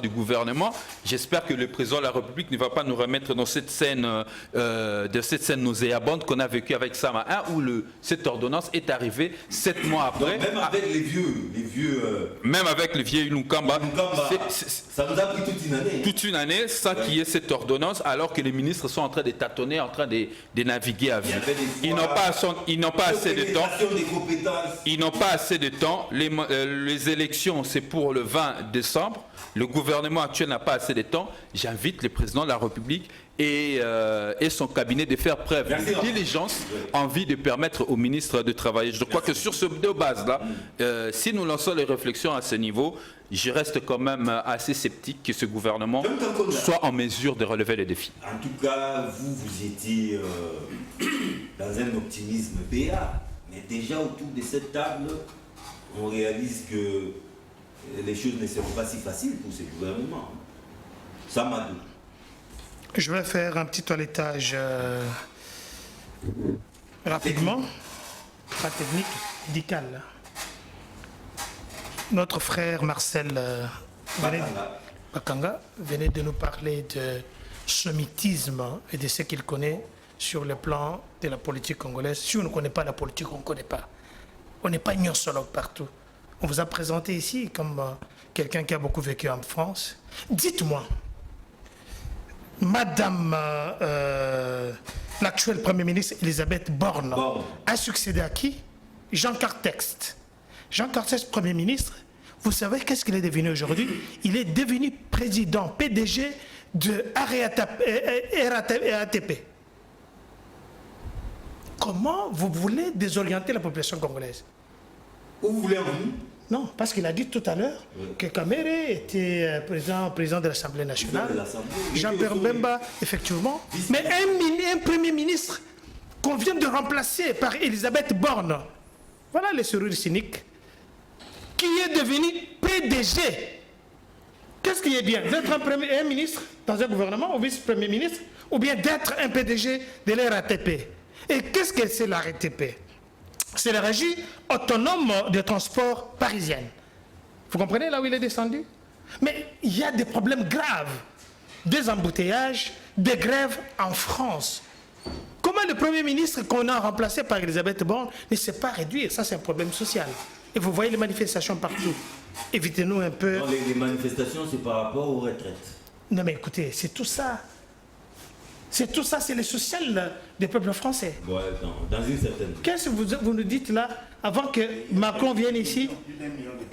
du gouvernement. J'espère que le président de la République ne va pas nous remettre dans cette scène nauséabonde qu'on a vécue avec Sama 1, où cette ordonnance est arrivée 7 mois après. Donc, même avec les vieux même avec les vieux Lukamba, ça nous a pris toute une année. Toute une année sans qu'il y ait cette ordonnance, alors que les ministres sont en train de tâtonner, en train de naviguer à vue. Ils n'ont pas assez de temps. Ils n'ont pas assez de temps. Les élections, c'est pour le 20 décembre. Le gouvernement actuel n'a pas assez de temps. J'invite le président de la République et son cabinet de faire preuve de diligence en vue de permettre aux ministres de travailler. Je crois que sur ce deux bases-là, si nous lançons les réflexions à ce niveau, je reste quand même assez sceptique que ce gouvernement soit en mesure de relever les défis. En tout cas, vous étiez dans un optimisme béat. Mais déjà autour de cette table, on réalise que les choses ne seront pas si faciles pour ce gouvernement. Ça m'a dit. Je vais faire un petit toilettage rapidement, pas technique, médical. Notre frère Marcel Bakanga venait de nous parler de somitisme et de ce qu'il connaît sur le plan de la politique congolaise. Si on ne connaît pas la politique, on ne connaît pas. On n'est pas gnosologue partout. On vous a présenté ici comme quelqu'un qui a beaucoup vécu en France. Dites-moi, Madame l'actuelle Premier ministre Elisabeth Borne a succédé à qui? Jean Cartex. Jean Cartex, Premier ministre, vous savez qu'est-ce qu'il est devenu aujourd'hui? Il est devenu président, PDG de RATP. Comment vous voulez désorienter la population congolaise? Où vous voulez en venir? Non, parce qu'il a dit tout à l'heure que Kamere était président de l'Assemblée nationale. Jean-Pierre Bemba, effectivement. Mais un Premier ministre qu'on vient de remplacer par Elisabeth Borne, voilà le sourire cynique, qui est devenu PDG. Qu'est-ce qui est bien? D'être un ministre dans un gouvernement, ou vice-premier ministre, ou bien d'être un PDG de l'RATP? Et qu'est-ce que c'est la RATP? C'est la régie autonome de transport parisienne. Vous comprenez là où il est descendu? Mais il y a des problèmes graves, des embouteillages, des grèves en France. Comment le Premier ministre qu'on a remplacé par Elisabeth Borne ne sait pas réduire? Ça, c'est un problème social. Et vous voyez les manifestations partout. Évitez-nous un peu... Non, les manifestations, c'est par rapport aux retraites. Non mais écoutez, c'est tout ça. C'est tout ça, c'est le social des peuples français. Ouais, dans une certaine... Qu'est-ce que vous nous dites là, avant que Macron vienne ici,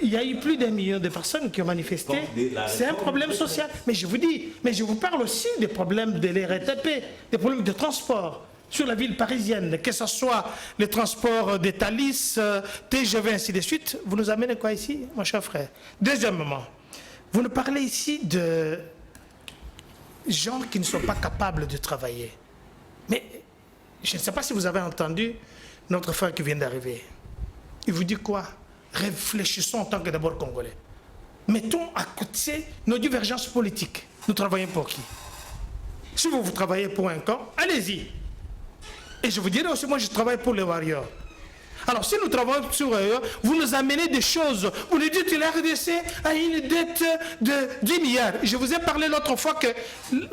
il y a eu plus d'1 million de personnes qui ont manifesté. C'est un problème social. Mais je vous dis, mais je vous parle aussi des problèmes de l'RATP, des problèmes de transport sur la ville parisienne, que ce soit les transports des Thalys, TGV, ainsi de suite. Vous nous amenez quoi ici, mon cher frère? Deuxièmement, vous nous parlez ici de gens qui ne sont pas capables de travailler. Mais je ne sais pas si vous avez entendu notre frère qui vient d'arriver. Il vous dit quoi? Réfléchissons en tant que d'abord Congolais. Mettons à côté nos divergences politiques. Nous travaillons pour qui? Si vous travaillez pour un camp, allez-y. Et je vous dirais aussi, moi je travaille pour les Warriors. Alors si nous travaillons sur eux, vous nous amenez des choses. Vous nous dites que la RDC a une dette de 10 milliards. Je vous ai parlé l'autre fois que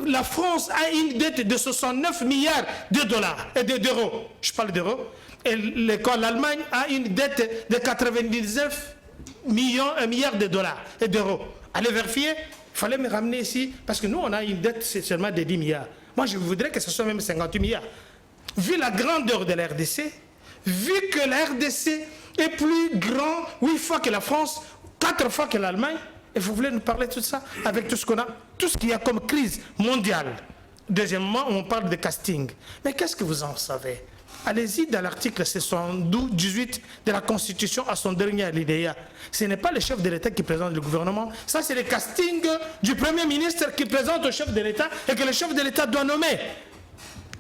la France a une dette de 69 milliards de dollars et d'euros. Je parle d'euros. Et l'Allemagne a une dette de 99 milliards de dollars et d'euros. Allez vérifier. Il fallait me ramener ici parce que nous on a une dette seulement de 10 milliards. Moi je voudrais que ce soit même 58 milliards. Vu la grandeur de la RDC, vu que la RDC est plus grand 8 fois que la France, 4 fois que l'Allemagne, et vous voulez nous parler de tout ça avec tout ce qu'on a, tout ce qu'il y a comme crise mondiale. Deuxièmement, on parle de casting. Mais qu'est-ce que vous en savez? Allez-y dans l'article 18 de la Constitution à son dernier alinéa. Ce n'est pas le chef de l'État qui présente le gouvernement. Ça, c'est le casting du Premier ministre qui présente au chef de l'État et que le chef de l'État doit nommer.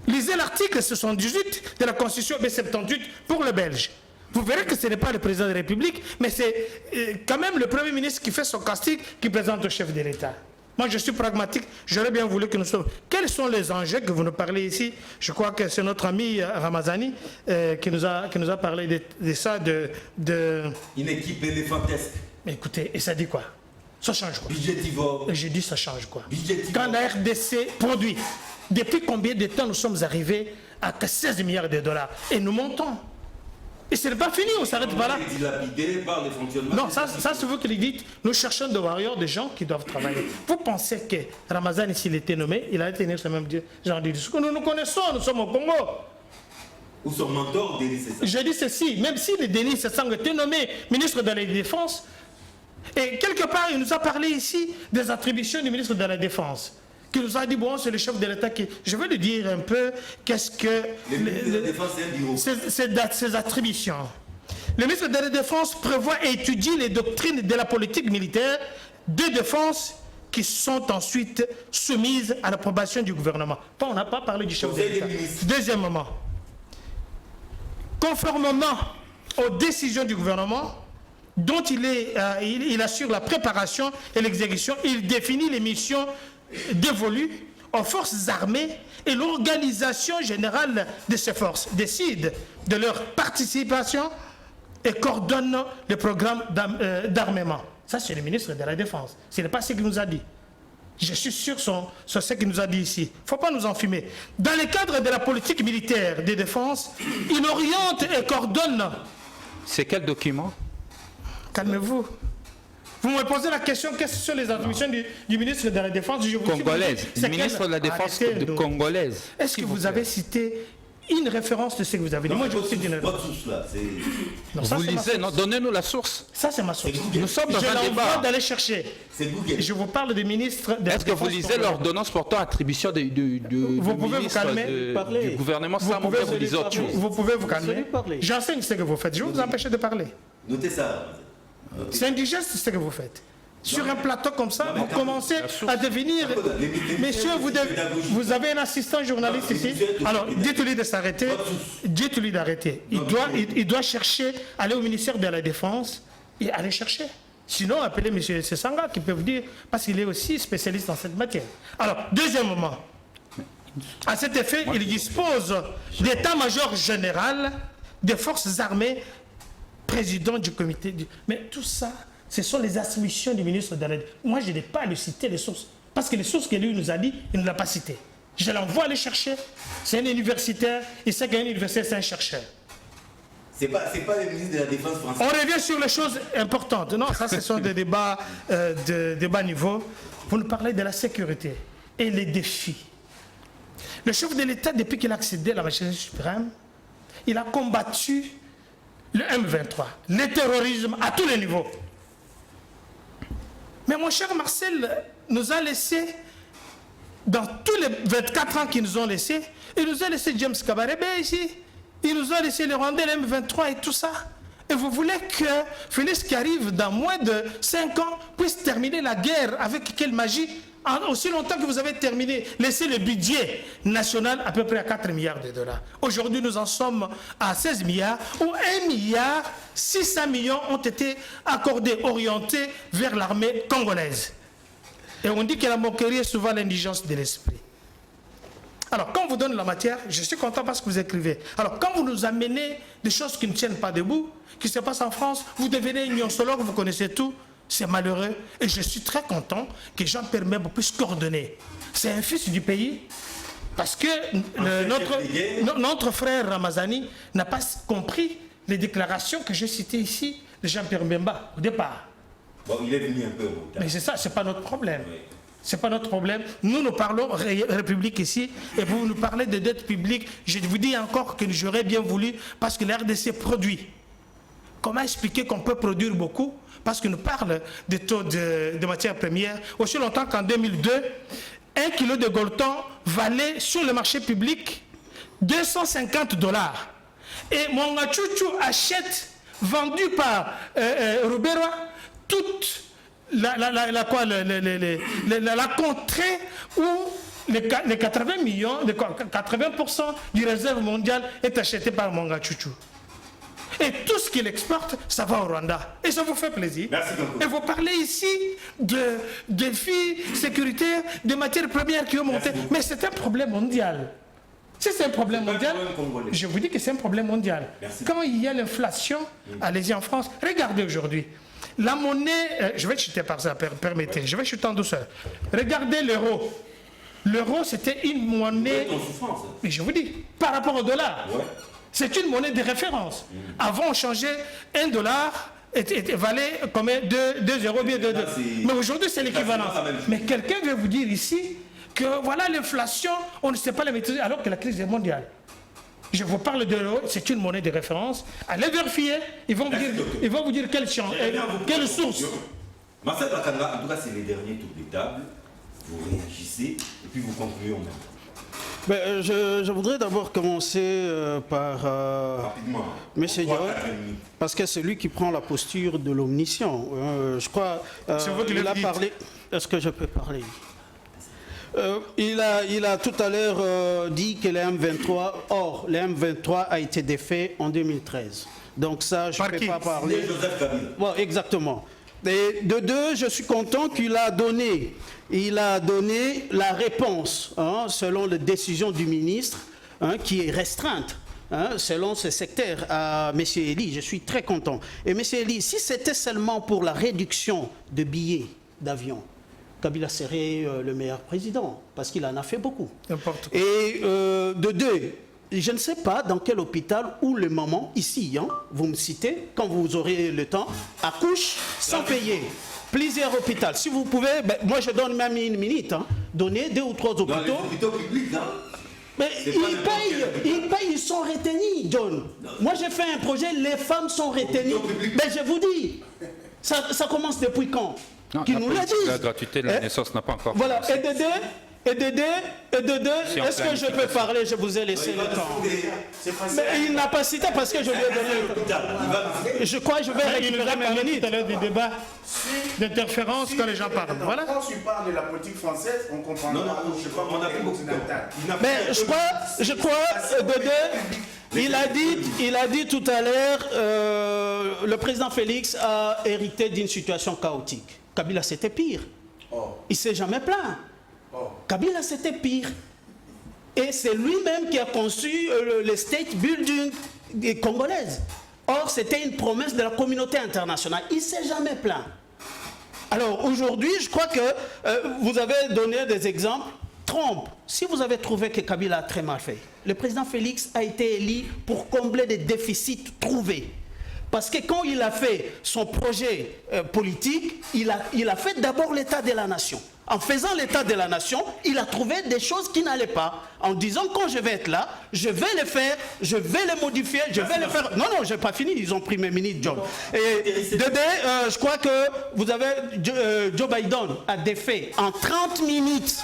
Lisez l'article 78 de la Constitution B78 pour le Belge. Vous verrez que ce n'est pas le président de la République, mais c'est quand même le Premier ministre qui fait son casting qui présente au chef de l'État. Moi, je suis pragmatique. J'aurais bien voulu que nous soyons... Quels sont les enjeux que vous nous parlez ici? Je crois que c'est notre ami Ramazani qui nous a parlé de ça, Une équipe éléphantesque. Mais écoutez, et ça dit quoi? Ça change quoi? Budgétivore. J'ai dit ça change quoi? Budgétivore. Quand la RDC produit, depuis combien de temps nous sommes arrivés à 16 milliards de dollars? Et nous montons. Et ce n'est pas fini, on ne s'arrête pas là. Dilapidé par les fonctionnements. Non, ça c'est vous qui le dites. Nous cherchons des warriors, des gens qui doivent travailler. Vous pensez que Ramazan, s'il était nommé, il allait tenir ce même genre de discours? Nous nous connaissons, nous sommes au Congo. Ou son mentor, Denis Sassang. Je dis ceci, même si le Denis Sassang était nommé ministre de la Défense, et quelque part, il nous a parlé ici des attributions du ministre de la Défense, qui nous a dit, bon, c'est le chef de l'État qui... Je vais lui dire un peu qu'est-ce que... Le ministre de la Défense, c'est un bureau. Ces attributions. Le ministre de la Défense prévoit et étudie les doctrines de la politique militaire de défense qui sont ensuite soumises à l'approbation du gouvernement. Bon, on n'a pas parlé du chef de l'État. Deuxièmement, conformément aux décisions du gouvernement, dont il assure la préparation et l'exécution, il définit les missions dévolues aux forces armées et l'organisation générale de ces forces, décide de leur participation et coordonne le programme d'armement. Ça, c'est le ministre de la Défense. Ce n'est pas ce qu'il nous a dit. Je suis sûr sur ce qu'il nous a dit ici. Il ne faut pas nous enfumer. Dans le cadre de la politique militaire de défense, il oriente et coordonne. C'est quel document? Calmez-vous. Vous me posez la question, quelles sont les attributions du ministre de la Défense? Congolaise. Le ministre de la Défense congolaise. Est-ce que vous avez cité une référence de ce que vous avez dit? Moi, je vous cite une référence. Votre source là, c'est... Non, ça, Vous c'est ma lisez, source. non, donnez-nous la source. Ça, c'est ma source. Nous sommes dans un débat. D'aller chercher. C'est Google. Je vous parle du ministre de la Est-ce que vous Défense lisez congolais. l'ordonnance portant attribution du Vous pouvez vous ministre calmer, parler. du gouvernement Vous sans pouvez vous lisez autre chose? Vous pouvez vous Laissez-lui calmer. parler. J'enseigne ce que vous faites. Je vais vous empêcher de parler. Notez ça. C'est indigeste ce que vous faites. Sur un plateau comme ça, vous commencez à devenir... Messieurs, vous avez un assistant journaliste ici. Alors, dites-lui de s'arrêter. Dites-lui d'arrêter. Il doit chercher, aller au ministère de la Défense et aller chercher. Sinon, appelez M. Sessanga qui peut vous dire, parce qu'il est aussi spécialiste dans cette matière. Alors, deuxièmement, à cet effet, il dispose d'état-major général des forces armées, président du comité. Mais tout ça, ce sont les attributions du ministre de la Défense. Moi, je n'ai pas à lui citer les sources. Parce que les sources que lui nous a dit, il ne l'a pas citées. Je l'envoie aller chercher. C'est un universitaire. Il sait qu'un universitaire, c'est un chercheur. C'est pas le ministre de la Défense français. On revient sur les choses importantes. Non, ça, ce sont des débats de bas niveau. Vous nous parlez de la sécurité et les défis. Le chef de l'État, depuis qu'il a accédé à la machinerie suprême, il a combattu le M23, le terrorisme à tous les niveaux. Mais mon cher Marcel nous a laissé, dans tous les 24 ans qu'ils nous ont laissé, il nous a laissé James Kabarebe ici, il nous a laissé les Rwandais, le M23 et tout ça. Et vous voulez que Félix qui arrive dans moins de 5 ans puisse terminer la guerre avec quelle magie? Aussi longtemps que vous avez terminé, laissez le budget national à peu près à 4 milliards de dollars. Aujourd'hui, nous en sommes à 16 milliards, où 1 milliard 600 millions ont été accordés, orientés vers l'armée congolaise. Et on dit que la moquerie est souvent l'indigence de l'esprit. Alors, quand on vous donne la matière, je suis content parce que vous écrivez. Alors, quand vous nous amenez des choses qui ne tiennent pas debout, qui se passent en France, vous devenez ignosologue, vous connaissez tout. C'est malheureux et je suis très content que Jean-Pierre Mbemba puisse coordonner. C'est un fils du pays parce que notre frère Ramazani n'a pas compris les déclarations que j'ai citées ici de Jean-Pierre Mbemba au départ. Bon, il est venu un peu au retard. Mais c'est ça, c'est pas notre problème. Oui. C'est pas notre problème. Nous parlons République ici et vous nous parlez de dette publique. Je vous dis encore que j'aurais bien voulu parce que la RDC produit. Comment expliquer qu'on peut produire beaucoup? Parce qu'on nous parle des taux de matières premières. Aussi longtemps qu'en 2002, 1 kilo de Golton valait sur le marché public $250. Et Mongachouchou achète, vendu par Ruberwa, toute la contrée où les 80 millions, 80% du réserve mondiale est acheté par Mongachouchou. Et tout ce qu'il exporte, ça va au Rwanda. Et ça vous fait plaisir. Merci beaucoup. Et vous parlez ici de défis sécuritaires, de matières premières qui ont monté. Mais c'est un problème mondial. Si c'est un problème mondial, je vous dis que c'est un problème mondial. Merci. Quand il y a l'inflation, allez-y en France, regardez aujourd'hui. La monnaie, je vais chuter par ça, permettez, je vais chuter en douceur. Regardez l'euro. L'euro, c'était une monnaie... Mais je vous dis, par rapport au dollar. Ouais. C'est une monnaie de référence. Avant, on changeait $1 et valait comme 2 euros, bien 2. Mais aujourd'hui, c'est l'équivalent. Mais quelqu'un veut vous dire ici que voilà l'inflation, on ne sait pas la maîtriser alors que la crise est mondiale. Je vous parle de l'euro, c'est une monnaie de référence. Allez vérifier, ils vont vous dire quelle source. Marcel Bakanga, en tout cas, c'est les derniers tours de table. Vous réagissez et puis vous concluez en même temps. Je voudrais d'abord commencer par M. Dioré, parce que c'est lui qui prend la posture de l'omniscient. Je crois qu'il a parlé. Est-ce que je peux parler? Il a tout à l'heure dit que le M23, or, le M23 a été défait en 2013. Donc ça, je ne peux pas parler. Bon, exactement. Et de deux, je suis content qu'il a donné la réponse selon la décision du ministre qui est restreinte selon ce secteur à M. Elie. Je suis très content. Et M. Elie, si c'était seulement pour la réduction de billets d'avion, Kabila serait le meilleur président parce qu'il en a fait beaucoup. Et de deux, je ne sais pas dans quel hôpital où le maman, ici, vous me citez, quand vous aurez le temps, accouche sans payer. Plusieurs hôpitaux. Si vous pouvez, moi je donne même une minute, donner 2 ou 3 hôpitaux. Dans les hôpitaux publics, mais ils payent, ils sont retenus, John. Moi j'ai fait un projet, les femmes sont retenues. Mais je vous dis, ça commence depuis quand? Qu'ils nous le disent. La gratuité de la naissance n'a pas encore Voilà, commencé. et de deux, est-ce que je peux parler? Je vous ai laissé le temps. Mais il n'a pas cité parce que je lui ai donné le temps. Je crois que je vais récupérer ma minute. Tout à l'heure du débat d'interférence quand les gens parlent. Voilà. Quand tu parles de la politique française, on comprend. Non, je crois qu'on a plus beaucoup de temps. Mais je crois, il a dit tout à l'heure, le président Félix a hérité d'une situation chaotique. Kabila, c'était pire. Il ne s'est jamais plaint. Kabila, c'était pire. Et c'est lui-même qui a conçu le state building congolaise. Or, c'était une promesse de la communauté internationale. Il ne s'est jamais plaint. Alors, aujourd'hui, je crois que vous avez donné des exemples. Trump, si vous avez trouvé que Kabila a très mal fait, le président Félix a été élu pour combler des déficits trouvés. Parce que quand il a fait son projet politique, il a fait d'abord l'état de la nation. En faisant l'état de la nation, il a trouvé des choses qui n'allaient pas. En disant, quand je vais être là, je vais les faire, je vais les modifier, je vais les faire... Non, non, je n'ai pas fini, ils ont pris mes minutes, John. Et Dédé, je crois que vous avez... Joe Biden a défait en 30 minutes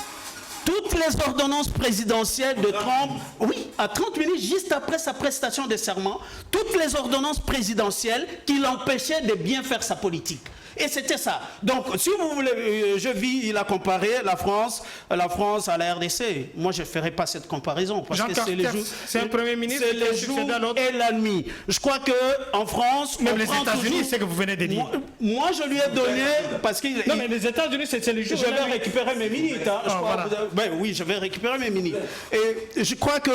toutes les ordonnances présidentielles de Trump, oui, à 30 minutes, juste après sa prestation de serment, toutes les ordonnances présidentielles qui l'empêchaient de bien faire sa politique. Et c'était ça. Donc, si vous voulez, il a comparé la France à la RDC. Moi, je ne ferai pas cette comparaison. Parce que c'est un premier ministre c'est le jour et la nuit. Je crois qu'en France... Même les États-Unis, c'est que vous venez de dire. Moi, je lui ai donné... parce qu'il... Non, mais les États-Unis, c'est le jour. Je vais récupérer mes minutes. Hein. Oui, je vais récupérer mes minutes. Et je crois que...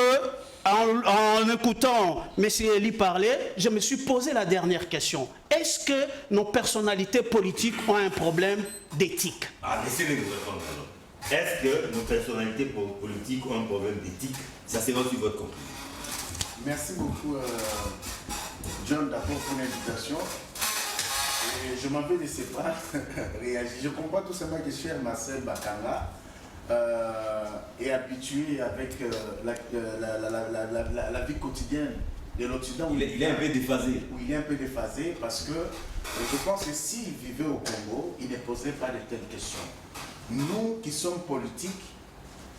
En écoutant M. Elie parler, je me suis posé la dernière question. Est-ce que nos personnalités politiques ont un problème d'éthique? Laissez-les nous répondre alors. Est-ce que nos personnalités politiques ont un problème d'éthique? Ça sera aussi votre conclusion. Merci beaucoup, John, d'abord pour l'invitation. Et je m'en vais laisser pas réagir. Je comprends tout simplement que cher Marcel Bakanga est habitué avec la vie quotidienne de l'Occident. Il est un peu déphasé. Oui, il est un peu déphasé parce que je pense que s'il vivait au Congo, il ne poserait pas de telles questions. Nous qui sommes politiques,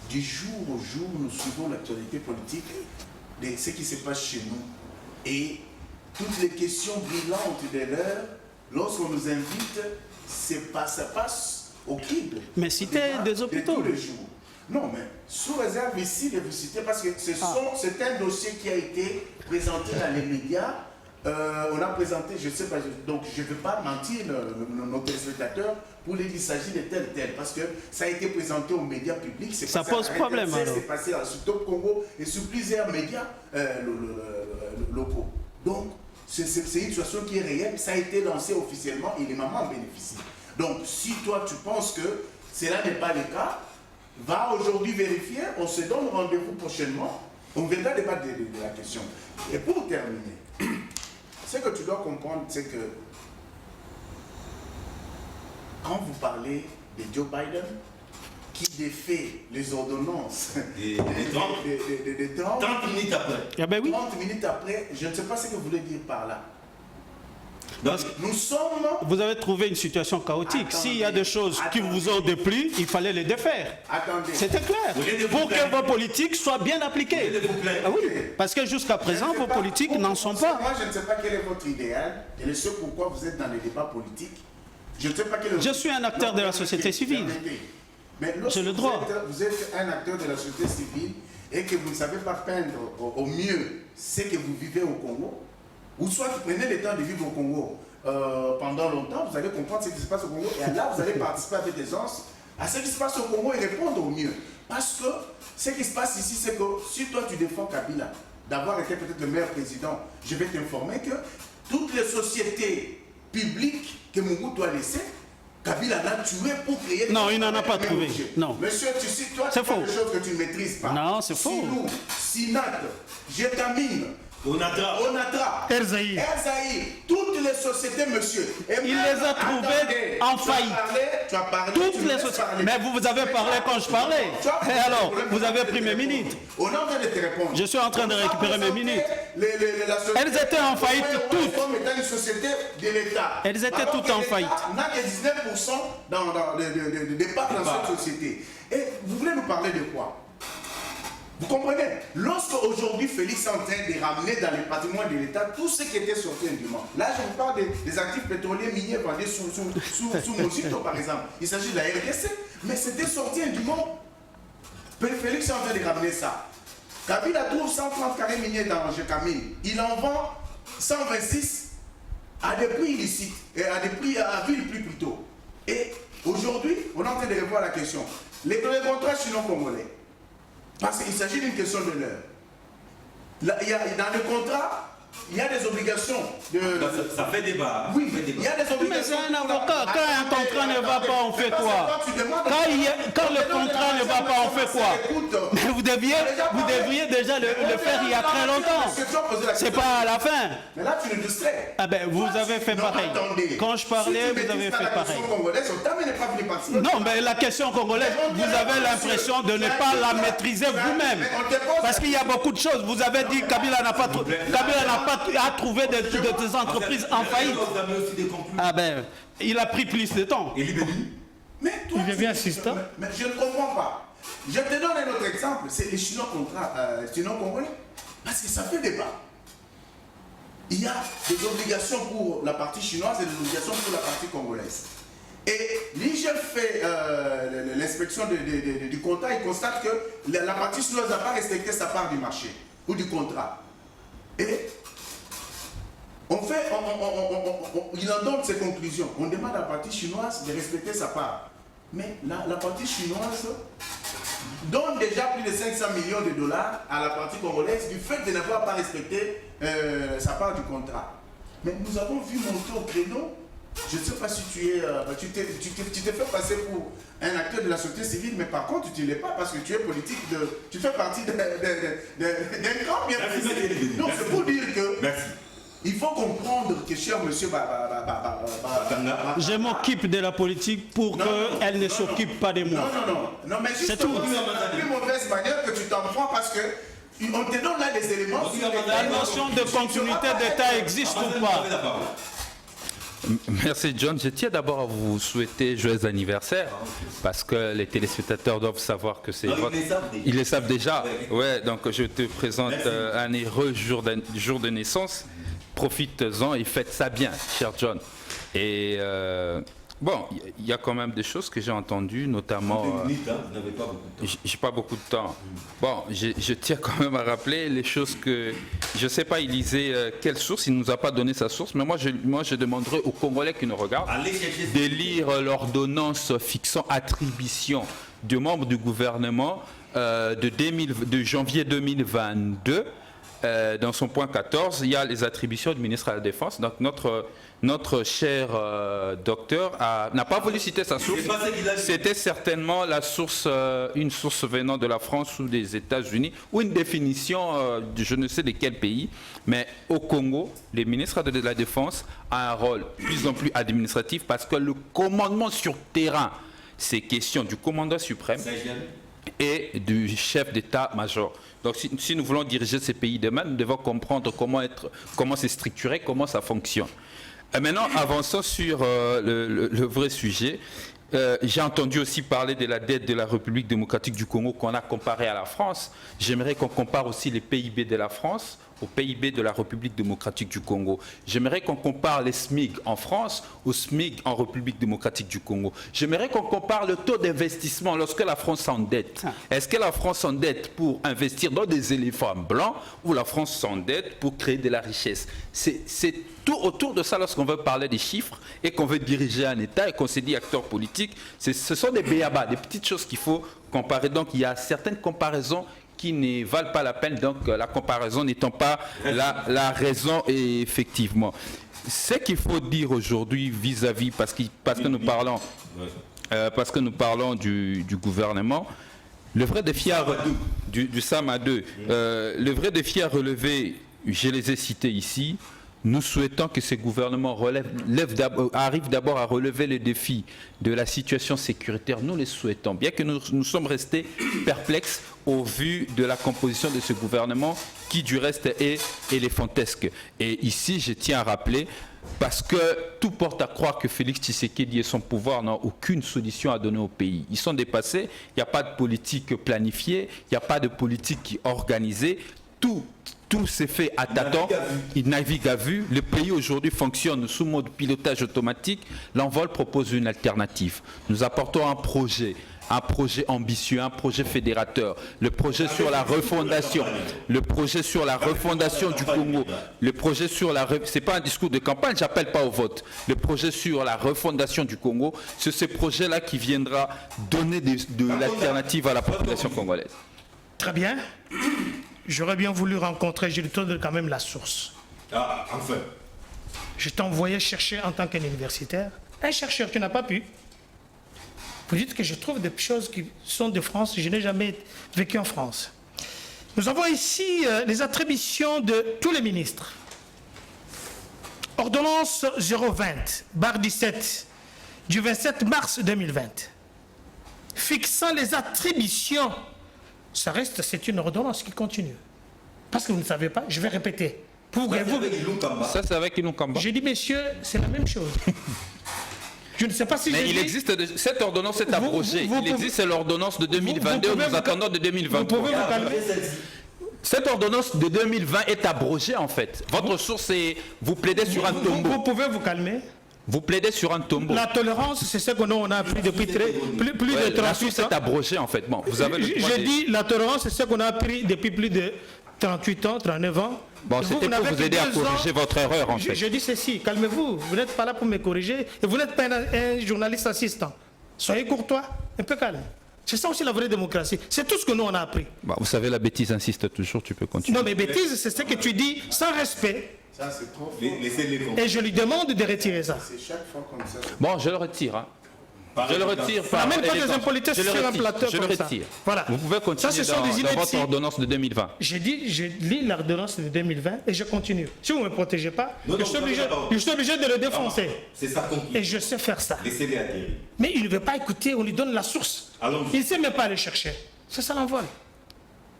du jour au jour, nous suivons l'actualité politique de ce qui se passe chez nous. Et toutes les questions brillantes de l'heure, lorsqu'on nous invite, ça passe au crible. Mais citez des hôpitaux. De tous les jours. Non, mais sous réserve ici de vous citer, parce que c'est un dossier qui a été présenté dans les médias. On a présenté, je ne sais pas, donc je ne veux pas mentir nos téléspectateurs pour les dire qu'il s'agit de tel, parce que ça a été présenté aux médias publics. Ça pose problème. C'est passé sur Top Congo et sur plusieurs médias locaux. Donc, c'est une situation qui est réelle, ça a été lancé officiellement et les mamans en bénéficient. Donc, si toi tu penses que cela n'est pas le cas, va aujourd'hui vérifier, on se donne rendez-vous prochainement, on viendra débattre de la question. Et pour terminer, ce que tu dois comprendre, c'est que quand vous parlez de Joe Biden, qui défait les ordonnances de Trump, 30 minutes après. Ah ben oui. 30 minutes après, je ne sais pas ce que vous voulez dire par là. Donc, nous sommes... Vous avez trouvé une situation chaotique. S'il y a des choses qui vous ont déplu, il fallait les défaire. Attendez. C'était clair. Pour que vos politiques soient bien appliquées. Ah oui. Parce que jusqu'à présent, vos politiques n'en sont pas. Moi, je ne sais pas quel est votre idéal et le seul pourquoi vous êtes dans les débats politiques. Je ne sais pas quel est... Je suis un acteur de la société civile. J'ai le droit. Vous êtes un acteur de la société civile et que vous ne savez pas peindre au mieux ce que vous vivez au Congo, ou soit vous prenez le temps de vivre au Congo pendant longtemps, vous allez comprendre ce qui se passe au Congo et là vous allez participer avec aisance à ce qui se passe au Congo et répondre au mieux. Parce que ce qui se passe ici, c'est que si toi tu défends Kabila d'avoir été peut-être le meilleur président, je vais t'informer que toutes les sociétés publiques que Mobutu a laissées, Kabila l'a tué pour créer... Non, il n'en a pas trouvé. Non. Monsieur, tu sais, toi, c'est faux. Des choses que tu ne maîtrises pas. Non, c'est faux. Sinou, Sinat, Jetamine, Onatra, Erzaïr, toutes les sociétés, monsieur. Il les a trouvées en faillite. Tu as parlé. Toutes les sociétés. Mais vous avez parlé quand je parlais. Et alors, vous avez pris mes minutes. On est en train de te répondre. Je suis en train de récupérer mes minutes. Elles étaient en faillite toutes. Comme étant une société de l'État. Elles étaient toutes en faillite. On a que 19% de départ dans cette société. Et vous voulez nous parler de quoi? Vous comprenez? Lorsque aujourd'hui Félix est en train de ramener dans les patrimoines de l'État tout ce qui était sorti indûment. Là, je vous parle des actifs pétroliers miniers vendus sous Mojito, par exemple. Il s'agit de la RDC, mais c'était sorti indûment. Félix est en train de ramener ça. Kabila trouve 130 carrés miniers dans Jekamine. Il en vend 126 à des prix illicites, et à des prix à vil prix plutôt. Et aujourd'hui, on est en train de revoir la question. Les contrats chino-congolais. Parce qu'il s'agit d'une question de l'heure. Dans le contrat, il y a des obligations de... Ça fait débat. Oui, il y a des obligations. Mais c'est un avocat. Quand un contrat ne va pas, on fait quoi? Quand le contrat ne va pas, on fait quoi? Mais vous devriez déjà le faire il y a très longtemps. C'est pas à la fin. Mais là, tu nous distrais. Ah ben, vous avez fait pareil. Quand je parlais, vous avez fait pareil. Non, mais la question congolaise, vous avez l'impression de ne pas la maîtriser vous-même. Parce qu'il y a beaucoup de choses. Vous avez dit Kabila n'a pas trouvé des entreprises en faillite. Ah ben, il a pris plus de temps. Mais toi, Il devient assistant. Mais je ne comprends pas. Je te donne un autre exemple. C'est les Chinois congolais. Parce que ça fait débat. Il y a des obligations pour la partie chinoise et des obligations pour la partie congolaise. Et l'IGF fait l'inspection du contrat, il constate que la partie chinoise n'a pas respecté sa part du marché ou du contrat. Et il en donne ses conclusions. On demande à la partie chinoise de respecter sa part. Mais la partie chinoise donne déjà plus de 500 millions de dollars à la partie congolaise du fait de n'avoir pas respecté sa part du contrat. Mais nous avons vu monter au créneau. Je ne sais pas si tu t'es fait passer pour un acteur de la société civile, mais par contre, tu ne l'es pas parce que tu es politique, tu fais partie d'un camp bien précis. Donc, c'est pour dire que il faut comprendre que, cher monsieur Je m'occupe de la politique pour qu'elle ne s'occupe pas de moi. Non, mais justement, c'est la plus mauvaise manière que tu t'en prends parce que on te donne là des éléments. La notion de continuité d'État existe ou pas? Merci John. Je tiens d'abord à vous souhaiter joyeux anniversaire parce que les téléspectateurs doivent savoir que c'est votre... Ils le savent déjà. Ouais, donc je te présente un heureux jour de naissance. Profites-en et faites ça bien, cher John. Et bon, il y a quand même des choses que j'ai entendues, notamment... Vous n'avez pas beaucoup de temps. J'ai pas beaucoup de temps. Bon, je tiens quand même à rappeler les choses que... Je ne sais pas, il lisait quelle source, il ne nous a pas donné sa source, mais moi je demanderai aux Congolais qui nous regardent de lire l'ordonnance fixant attribution de membres du gouvernement de janvier 2022. Dans son point 14, il y a les attributions du ministre de la Défense. Donc notre cher docteur n'a pas voulu citer sa source. C'était certainement la source, une source venant de la France ou des États-Unis, ou une définition de je ne sais de quel pays. Mais au Congo, les ministres de la Défense ont un rôle de plus en plus administratif parce que le commandement sur terrain, c'est question du commandant suprême et du chef d'état-major. Donc si nous voulons diriger ces pays demain, nous devons comprendre comment c'est structuré, comment ça fonctionne. Et maintenant, avançons sur le vrai sujet. J'ai entendu aussi parler de la dette de la République démocratique du Congo qu'on a comparée à la France. J'aimerais qu'on compare aussi les PIB de la France au PIB de la République démocratique du Congo. J'aimerais qu'on compare les SMIC en France au SMIC en République démocratique du Congo. J'aimerais qu'on compare le taux d'investissement lorsque la France s'endette. Est-ce que la France s'endette pour investir dans des éléphants blancs ou la France s'endette pour créer de la richesse? C'est tout autour de ça lorsqu'on veut parler des chiffres et qu'on veut diriger un État et qu'on se dit acteur politique. Ce sont des béabas, des petites choses qu'il faut comparer. Donc il y a certaines comparaisons qui ne valent pas la peine, donc la comparaison n'étant pas la raison, et effectivement. Ce qu'il faut dire aujourd'hui vis-à-vis, parce que nous parlons du gouvernement, le vrai défi du SAMA2, le vrai défi à relever, je les ai cités ici. Nous souhaitons que ce gouvernement arrive d'abord à relever les défis de la situation sécuritaire. Nous les souhaitons, bien que nous sommes restés perplexes au vu de la composition de ce gouvernement qui du reste est éléphantesque. Et ici, je tiens à rappeler, parce que tout porte à croire que Félix Tshisekedi et son pouvoir n'ont aucune solution à donner au pays. Ils sont dépassés, il n'y a pas de politique planifiée, il n'y a pas de politique organisée. Tout s'est fait à tâtons, il navigue à vue. Le pays aujourd'hui fonctionne sous mode pilotage automatique. L'Envol propose une alternative. Nous apportons un projet ambitieux, un projet fédérateur, le projet sur la refondation, du Congo, le projet sur c'est pas un discours de campagne, j'appelle pas au vote. Le projet sur la refondation du Congo, c'est ce projet-là qui viendra donner de l'alternative à la population congolaise. Très bien. J'aurais bien voulu rencontrer, je lui donne quand même la source. Ah, enfin. Je t'ai envoyé chercher en tant qu'universitaire. Un chercheur, tu n'as pas pu. Vous dites que je trouve des choses qui sont de France. Je n'ai jamais vécu en France. Nous avons ici les attributions de tous les ministres. Ordonnance 020/17 du 27 mars 2020. Fixant les attributions. Ça reste, c'est une ordonnance qui continue. Parce que vous ne savez pas, je vais répéter. Ça, c'est avec Inunkamba. J'ai dit, messieurs, c'est la même chose. Je ne sais pas si Mais il existe, cette ordonnance est abrogée. Il existe l'ordonnance de 2022, nous attendons de 2023. Vous pouvez vous calmer. Cette ordonnance de 2020 est abrogée en fait. Votre source est, vous plaidez sur un tombeau. Vous pouvez vous calmer. Vous plaidez sur un tombeau. La tolérance, c'est ce qu'on a appris depuis plus de 38 ans. La source est abrogée en fait. Bon, vous avez le droit J'ai dit, la tolérance, c'est ce qu'on a appris depuis plus de 38 ans, 39 ans. Bon, c'était pour vous aider à corriger votre erreur en fait. Je dis ceci, calmez-vous. Vous n'êtes pas là pour me corriger et vous n'êtes pas un journaliste assistant. Soyez courtois, un peu calme. C'est ça aussi la vraie démocratie. C'est tout ce que nous on a appris. Bon, vous savez, la bêtise insiste toujours, tu peux continuer. Non, mais bêtise, c'est ce que tu dis sans respect. Ça, c'est trop fort. Laissez-les comprendre. Et je lui demande de retirer ça. C'est chaque fois comme ça. Bon, je le retire. Hein. Je le retire. N'amène pas des impolitesses Je le sur un retire. plateau Je le comme ça. retire. Voilà. Vous pouvez continuer Ça, ce sont des dans inepties. votre ordonnance de 2020. J'ai dit, je lis l'ordonnance de 2020 et je continue. Si vous ne me protégez pas, Non, je suis obligé de le défoncer. C'est ça qu'on Et je sais faire ça. Laissez-les atterrir. Mais il ne veut pas écouter, on lui donne la source. Allons-y. Il ne sait même pas aller chercher. C'est ça l'envol.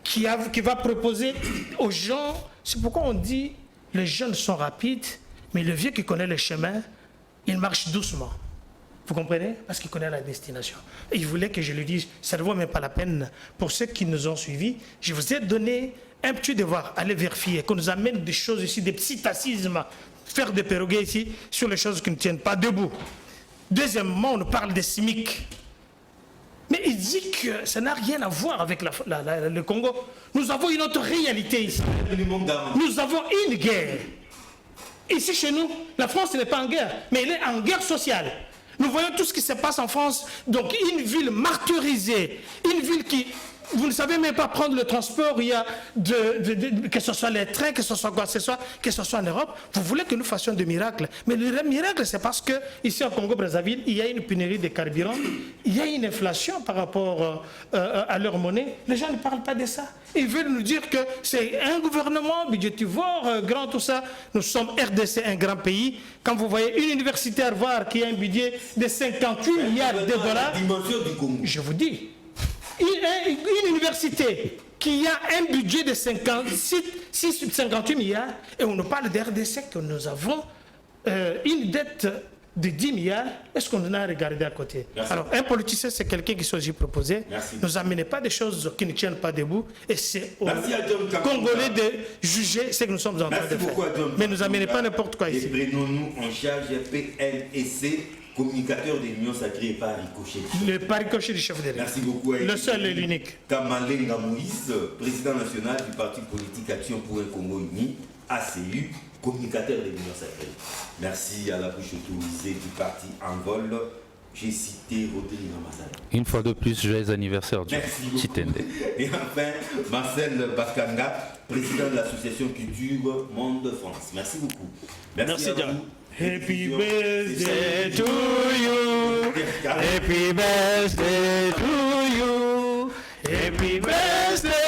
Qui va proposer aux gens, c'est pourquoi on dit les jeunes sont rapides, mais le vieux qui connaît le chemin, il marche doucement. Vous comprenez? Parce qu'il connaît la destination. Et il voulait que je lui dise, ça ne vaut même pas la peine. Pour ceux qui nous ont suivis, je vous ai donné un petit devoir, aller vérifier, qu'on nous amène des choses ici, des psittacismes, faire des perroguets ici sur les choses qui ne tiennent pas debout. Deuxièmement, on nous parle des SMIC. Mais il dit que ça n'a rien à voir avec le Congo. Nous avons une autre réalité ici. Nous avons une guerre. Ici chez nous, la France n'est pas en guerre, mais elle est en guerre sociale. Nous voyons tout ce qui se passe en France. Donc une ville martyrisée, une ville qui... Vous ne savez même pas prendre le transport, il y a que ce soit les trains, que ce soit quoi que ce soit, que ce soit en Europe. Vous voulez que nous fassions des miracles. Mais le miracle, c'est parce que ici au Congo-Brazzaville, il y a une pénurie de carburant, il y a une inflation par rapport à leur monnaie. Les gens ne parlent pas de ça. Ils veulent nous dire que c'est un gouvernement budgétivore, grand, tout ça. Nous sommes RDC, un grand pays. Quand vous voyez une universitaire voir qui a un budget de 58 milliards de dollars, je vous dis, une université qui a un budget de 58 milliards, et on nous parle de RDC que nous avons une dette de 10 milliards, est-ce qu'on en a regardé à côté? Merci. Alors, un politicien, c'est quelqu'un qui s'agit proposer. Merci. Ne nous amenez pas des choses qui ne tiennent pas debout, et c'est aux Merci à John Kakuta. Congolais de juger ce que nous sommes en train Merci de faire. beaucoup à John Mais nous amenez Kakuta. pas n'importe quoi ici. Et prenons-nous en charge PLEC, communicateur de l'Union sacrée par Ricochet. Le pari-coché du chef de l'État. Merci beaucoup à Le seul et l'unique. Kamalenga Moïse, président national du parti politique Action pour un Congo uni, ACU, communicateur de l'Union sacrée. Merci à la bouche autorisée du parti Envol. J'ai cité Rodrigue Ramazan. Une fois de plus, joyeux anniversaire du Merci beaucoup. Titende. Et enfin, Marcel Bakanga, président de l'association Culture Monde de France. Merci beaucoup. Merci à John. vous. Happy birthday to you. Happy birthday to you. Happy birthday